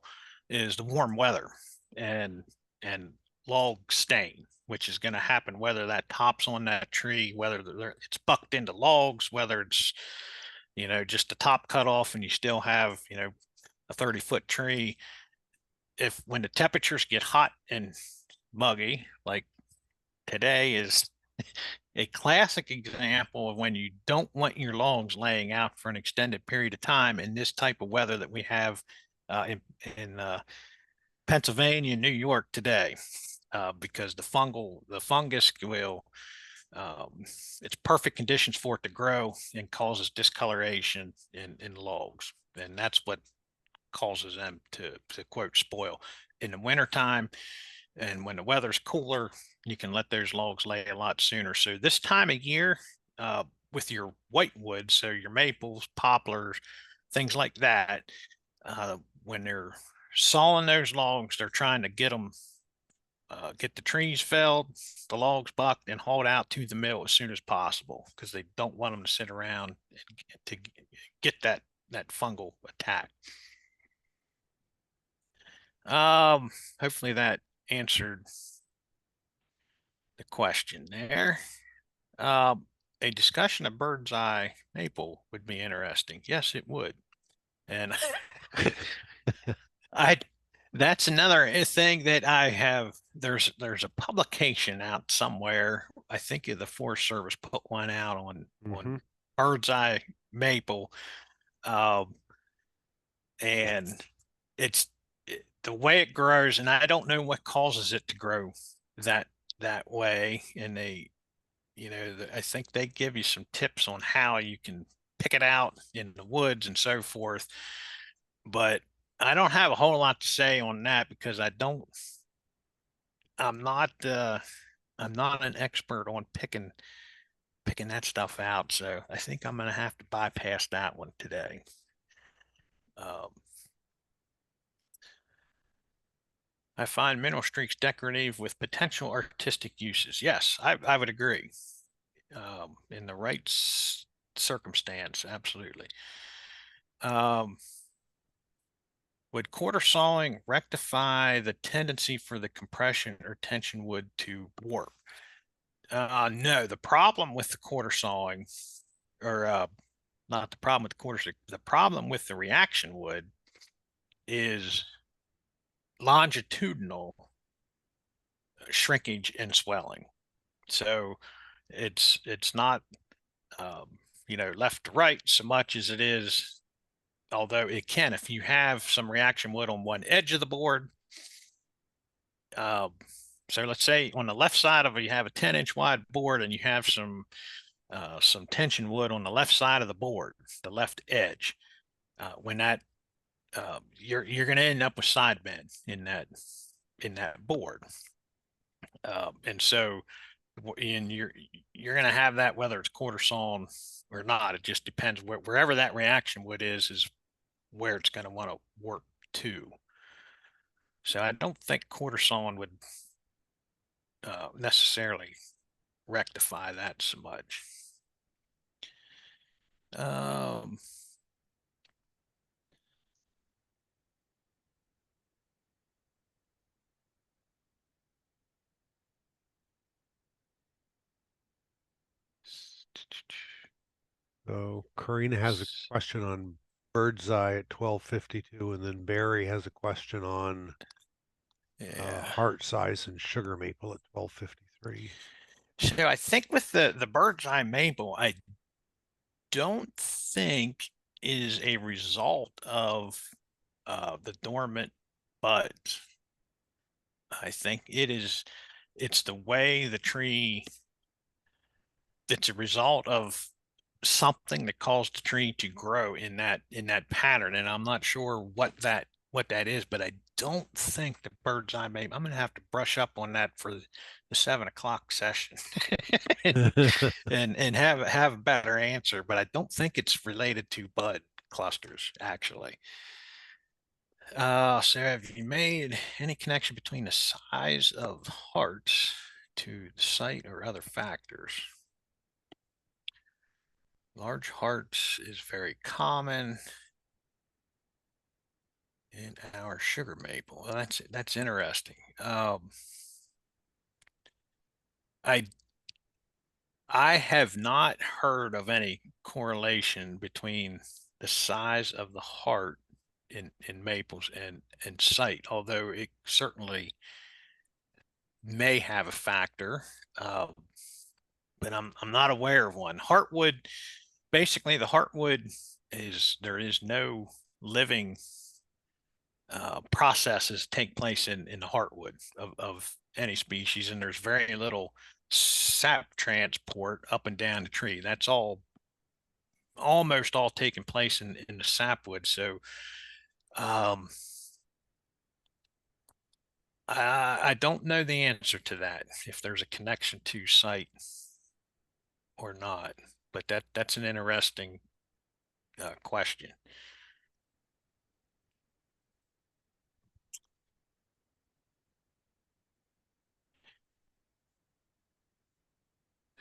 is the warm weather and and log stain, which is going to happen whether that top's on that tree, whether it's bucked into logs, whether it's just the top cut off and you still have a 30-foot tree. If when the temperatures get hot and muggy, like today is a classic example of when you don't want your logs laying out for an extended period of time in this type of weather that we have in Pennsylvania and New York today, because the fungus will, it's perfect conditions for it to grow and causes discoloration in logs. And that's what causes them to quote spoil. In the wintertime, and when the weather's cooler, you can let those logs lay a lot sooner. So this time of year, with your whitewood, so your maples, poplars, things like that, when they're sawing those logs, they're trying to get the trees felled, the logs bucked, and hauled out to the mill as soon as possible because they don't want them to sit around to get that fungal attack. Hopefully that answered the question there. Um, a discussion of bird's eye maple would be interesting. Yes, it would. And I that's another thing that I have. There's a publication out somewhere. I think the Forest Service put one out on Mm-hmm. bird's eye maple, um, and it's the way it grows, and I don't know what causes it to grow that that way. And I think they give you some tips on how you can pick it out in the woods and so forth. But I don't have a whole lot to say on that because I'm not I'm not an expert on picking that stuff out. So I think I'm gonna have to bypass that one today. Um, I find mineral streaks decorative with potential artistic uses. Yes, I would agree. In the right circumstance, absolutely. Um, would quarter sawing rectify the tendency for the compression or tension wood to warp? No, the problem with the quarter sawing, or not the problem with the quarter, the problem with the reaction wood is longitudinal shrinkage and swelling. So it's not left to right so much as it is, although it can if you have some reaction wood on one edge of the board. So let's say on the left side of it, you have a 10-inch wide board and you have some tension wood on the left side of the board, the left edge. When that you're going to end up with side bend in that board, and so and you're going to have that whether it's quarter sawn or not. It just depends wherever that reaction wood is where it's going to want to work to. So I don't think quarter sawn necessarily rectify that so much. Um, So Karina has a question on bird's eye at 1252, and then Barry has a question on yeah. heart size and sugar maple at 1253. So I think with the bird's eye maple, I don't think is a result of the dormant buds. I think it's the way the tree, it's a result of something that caused the tree to grow in that pattern. And I'm not sure what that is, but I don't think the bird's eye maple. I'm gonna have to brush up on that for the 7 o'clock session and and have a better answer. But I don't think it's related to bud clusters actually. So have you made any connection between the size of hearts to the site or other factors? Large hearts is very common in our sugar maple. Well, that's interesting. I I have not heard of any correlation between the size of the heart in maples and site, although it certainly may have a factor. Uh, but I'm not aware of one. Heartwood, basically, the heartwood is there is no living processes take place in the heartwood of any species, and there's very little sap transport up and down the tree. That's all almost all taking place in the sapwood. So um, I don't know the answer to that, if there's a connection to site or not. But that's an interesting question.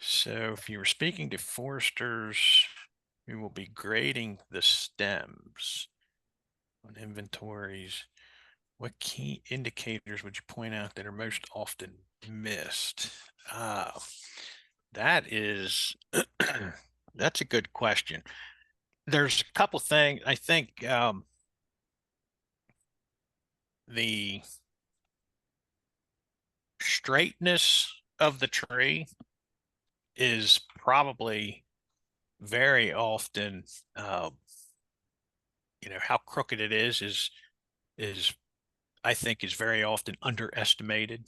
So if you were speaking to foresters, we will be grading the stems on inventories. What key indicators would you point out that are most often missed? That is, that's a good question. There's a couple things. I think the straightness of the tree is probably very often, uh, how crooked it is I think is very often underestimated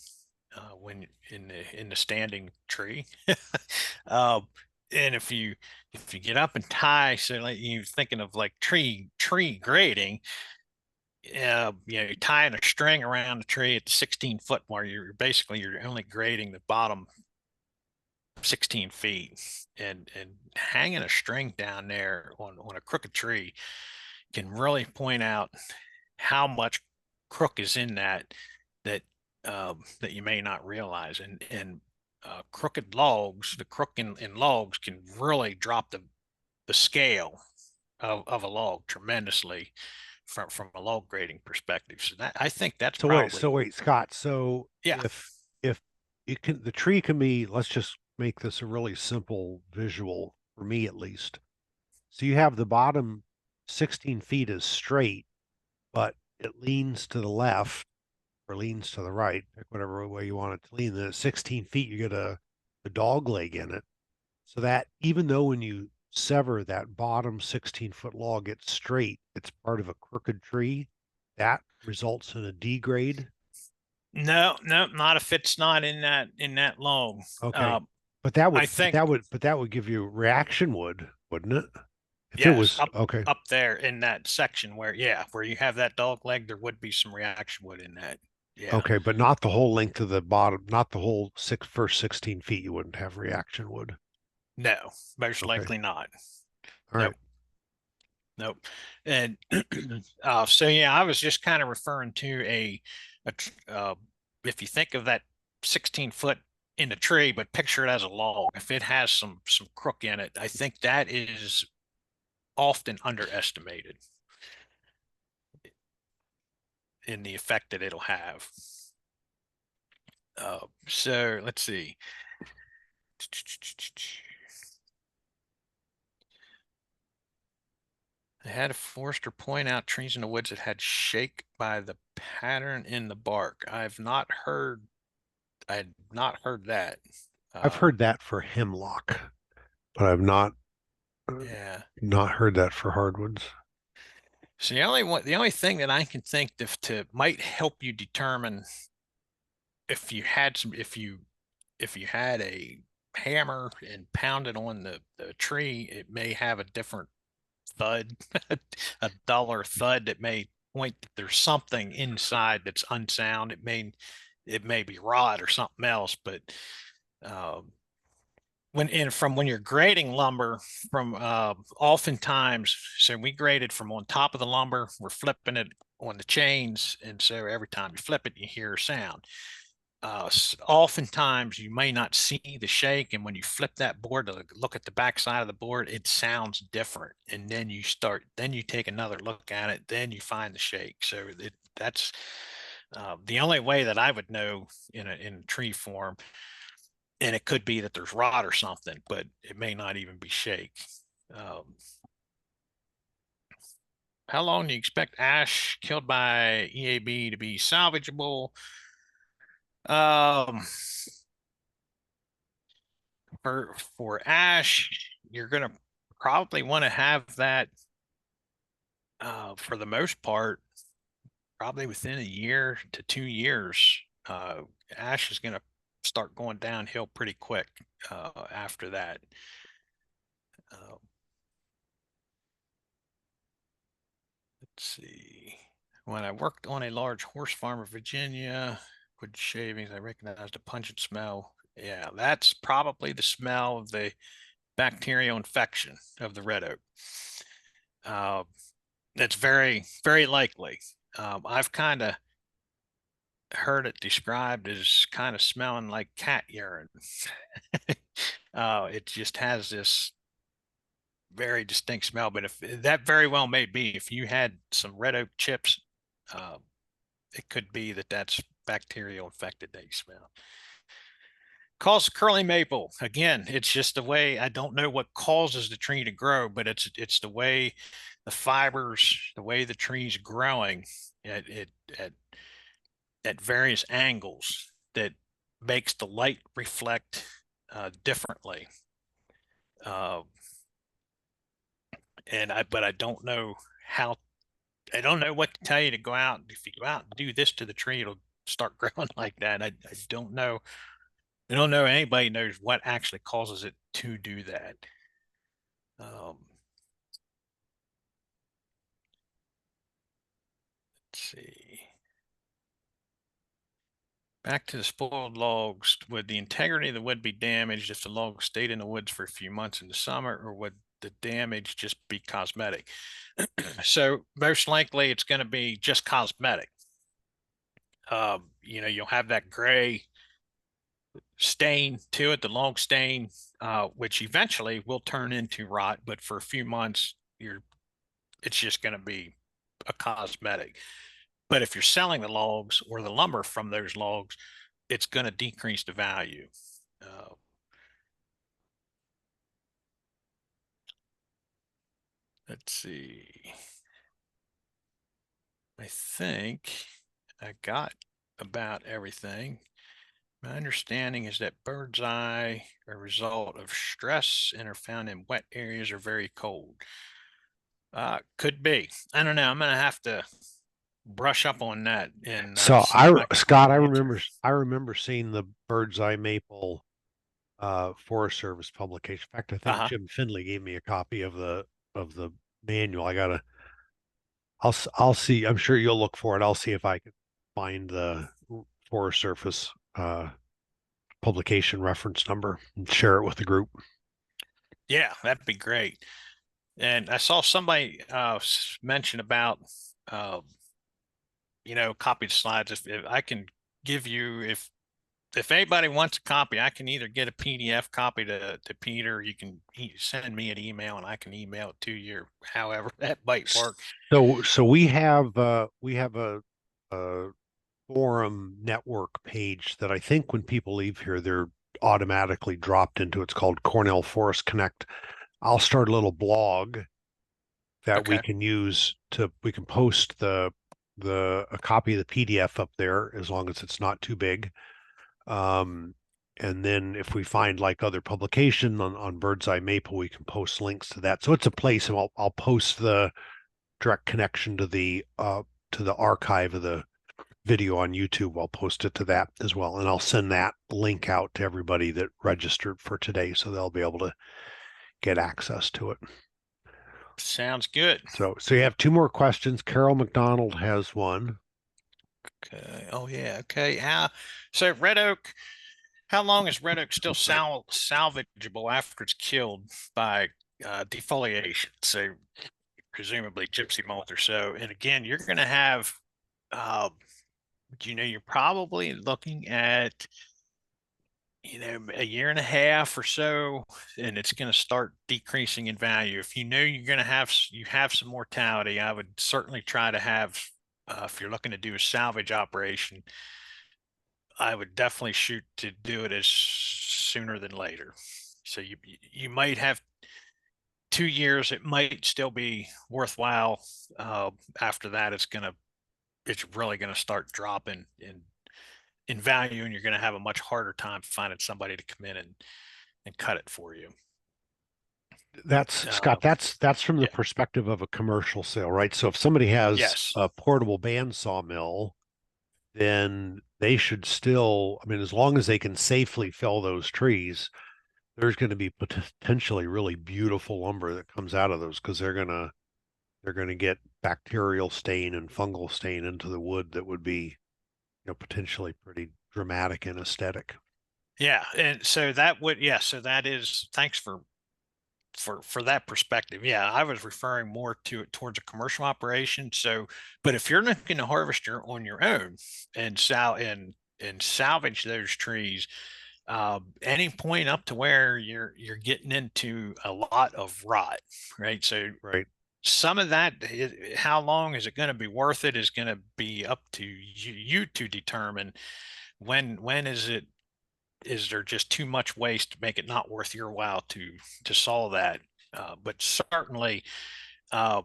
when in the standing tree. um, and if you get up and tie, so like you're thinking of like tree grading, you're tying a string around the tree at the 16-foot mark. You're only grading the bottom 16 feet, and hanging a string down there on a crooked tree can really point out how much crook is in that that you may not realize. And crooked logs, the crook in logs can really drop the scale of a log tremendously from a log grading perspective. So that I think that's So probably, wait, Scott. So yeah. if you can, the tree can be, let's just make this a really simple visual for me at least. So you have the bottom 16 feet is straight, but it leans to the left or leans to the right, pick whatever way you want it to lean. Then at 16 feet, you get a dog leg in it. So that even though when you sever that bottom 16-foot log, it's straight, it's part of a crooked tree, that results in a D grade. No, no, not if it's not in that log. Okay. Uh, I think But that would give you reaction wood, wouldn't it? If it yes, was okay. up there in that section where, yeah, where you have that dog leg, there would be some reaction wood in that. Yeah. Okay, but not the whole length of the bottom, not the whole first 16 feet, you wouldn't have reaction wood. No, most Okay. likely not. All right. Nope. Nope. And so yeah, I was just kind of referring to if you think of that 16 foot in the tree, but picture it as a log. If it has some crook in it, I think that is often underestimated in the effect that it'll have. So let's see. I had a forester point out trees in the woods that had shake by the pattern in the bark. I had not heard that. I've heard that for hemlock, but I've Yeah. not heard that for hardwoods. So the only thing that I can think of to might help you determine if you had had a hammer and pounded on the tree, it may have a different thud, a duller thud that may point that there's something inside that's unsound. It may be rot or something else, but when you're grading lumber from oftentimes, so we graded from on top of the lumber, we're flipping it on the chains, and so every time you flip it, you hear a sound. Oftentimes you may not see the shake, and when you flip that board to look at the back side of the board, it sounds different, and then you take another look at it, then you find the shake. So that's the only way that I would know in tree form, and it could be that there's rot or something, but it may not even be shake. How long do you expect ash killed by EAB to be salvageable? For ash, you're gonna probably want to have that for the most part, probably within a year to 2 years. Ash is gonna start going downhill pretty quick after that. Uh, let's see. When I worked on a large horse farm in Virginia, wood shavings, I recognized a pungent smell. Yeah, that's probably the smell of the bacterial infection of the red oak. That's very, very likely. I've kind of heard it described as kind of smelling like cat urine. It just has this very distinct smell, but if that very well may be, if you had some red oak chips, uh, it could be that that's bacterial infected that you smell. Cause curly maple. Again, it's just the way, I don't know what causes the tree to grow, but it's the way the fibers, the way the tree's growing at various angles that makes the light reflect differently. But I don't know how, I don't know what to tell you to go out. If you go out and do this to the tree, it'll start growing like that. I don't know. I don't know anybody knows what actually causes it to do that. Let's see. Back to the spoiled logs. Would the integrity of the wood be damaged if the logs stayed in the woods for a few months in the summer, or would the damage just be cosmetic? So most likely it's going to be just cosmetic. You'll have that gray stain to it, the log stain, which eventually will turn into rot, but for a few months, it's just going to be a cosmetic. But if you're selling the logs or the lumber from those logs, it's going to decrease the value. Let's see. I think I got about everything. My understanding is that bird's eye are a result of stress and are found in wet areas or very cold. Could be. I don't know. I'm going to have to brush up on that and So see if I can Scott, find an answer. I remember seeing the bird's eye maple Forest Service publication. In fact, I think Uh-huh. Jim Finley gave me a copy of the manual. I'll see. I'm sure you'll look for it. I'll see if I can find the Forest Service publication reference number and share it with the group. Yeah, that'd be great. And I saw somebody mention about copy the slides. If I can give you, if if anybody wants a copy, I can either get a PDF copy to Peter. You can send me an email and I can email it to you, or however that might work. So we have a forum network page that I think when people leave here, they're automatically dropped into. It's called Cornell Forest Connect. I'll start a little blog that we Okay. can use to we can post a copy of the PDF up there as long as it's not too big. Um, and then if we find like other publication on Bird's Eye Maple, we can post links to that. So it's a place, and I'll post the direct connection to the archive of the video on YouTube. I'll post it to that as well, and I'll send that link out to everybody that registered for today, so they'll be able to get access to it. Sounds good. So you have two more questions. Carol McDonald has one. Okay. Oh yeah. Okay. So red oak, how long is red oak still salvageable after it's killed by defoliation? So presumably gypsy mold or so. And again, you're going to have, uh, you're probably looking at, a year and a half or so, and it's going to start decreasing in value. If you know you're going to have some mortality, I would certainly try to have, if you're looking to do a salvage operation, I would definitely shoot to do it as sooner than later. So you might have 2 years. It might still be worthwhile. After that, it's really gonna start dropping in value, and you're gonna have a much harder time finding somebody to come in and cut it for you. That's Scott. Uh, That's from the yeah. perspective of a commercial sale, right? So if somebody has Yes. a portable band sawmill, then they should still, I mean, as long as they can safely fell those trees, there's going to be potentially really beautiful lumber that comes out of those, because they're gonna get bacterial stain and fungal stain into the wood that would be, potentially pretty dramatic and aesthetic. Yeah. And so that would, yeah. So that is, thanks for that perspective. Yeah, I was referring more to it towards a commercial operation. So, but if you're looking to harvest on your own and salvage those trees, any point up to where you're getting into a lot of rot, right? So Right. some of that, how long is it going to be worth it, is going to be up to you to determine. When is there just too much waste to make it not worth your while to solve that? But certainly, uh,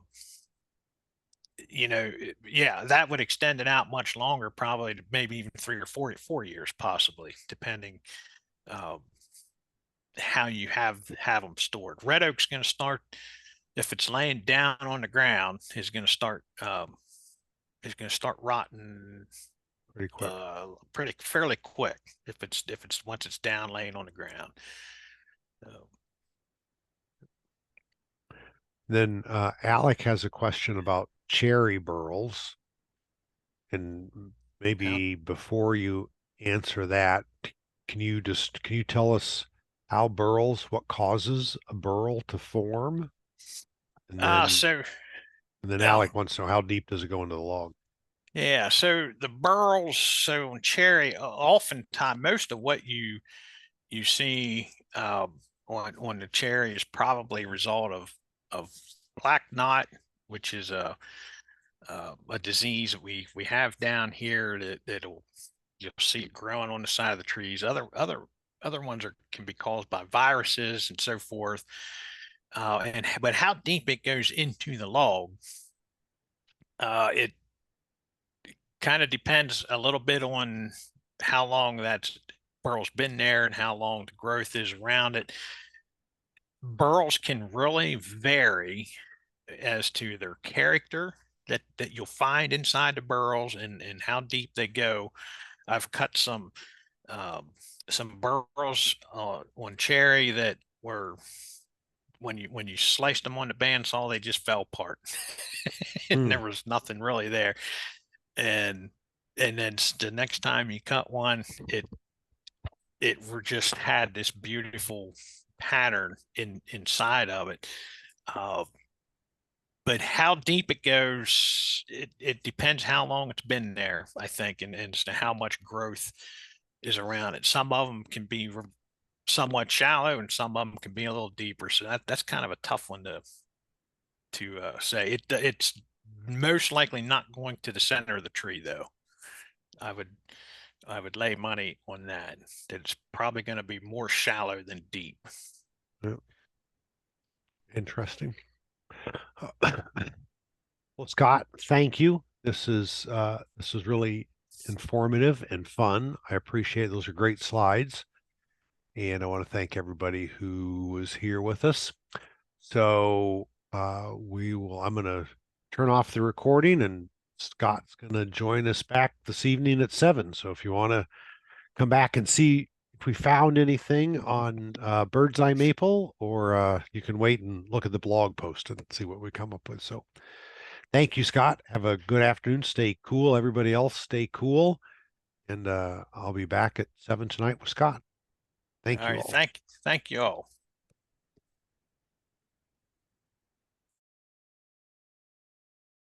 yeah, that would extend it out much longer, probably to maybe even 3 or 4 years, possibly, depending uh, how you have them stored. Red oak's going to start, if it's laying down on the ground, is going to start rotting Pretty quick. pretty fairly quick if it's once it's down laying on the ground. So, Then Alec has a question about cherry burls, and how maybe before you answer that, can you tell us how burls, what causes a burl to form? And then so and then um, Alec wants to know, how deep does it go into the log? yeah, so the burls, so on cherry, oftentimes most of what you see on the cherry is probably a result of black knot, which is a disease that we have down here that'll, you'll see it growing on the side of the trees. Other ones can be caused by viruses and so forth. But how deep it goes into the log, it kind of depends a little bit on how long that burl's been there and how long the growth is around it. Burls can really vary as to their character that you'll find inside the burls and how deep they go. I've cut um, some burls on cherry that were, when you sliced them on the bandsaw, they just fell apart. And Hmm. there was nothing really there. And then the next time you cut one, it just had this beautiful pattern inside of it. Uh, but how deep it goes, it depends how long it's been there, I think, and as to how much growth is around it. Some of them can be somewhat shallow, and some of them can be a little deeper. So that's kind of a tough one to say. It's most likely not going to the center of the tree, though. I would I would lay money on that. It's probably going to be more shallow than deep. Yeah. Interesting. Well, Scott, thank you. This is really informative and fun. I appreciate it. Those are great slides. And I want to thank everybody who was here with us. So I'm going to turn off the recording, and Scott's going to join us back this evening at 7. So if you want to come back and see if we found anything on Bird's Eye Maple, or you can wait and look at the blog post and see what we come up with. So thank you, Scott. Have a good afternoon. Stay cool. Everybody else, stay cool. And I'll be back at 7 tonight with Scott. Thank All you right, all. thank you all.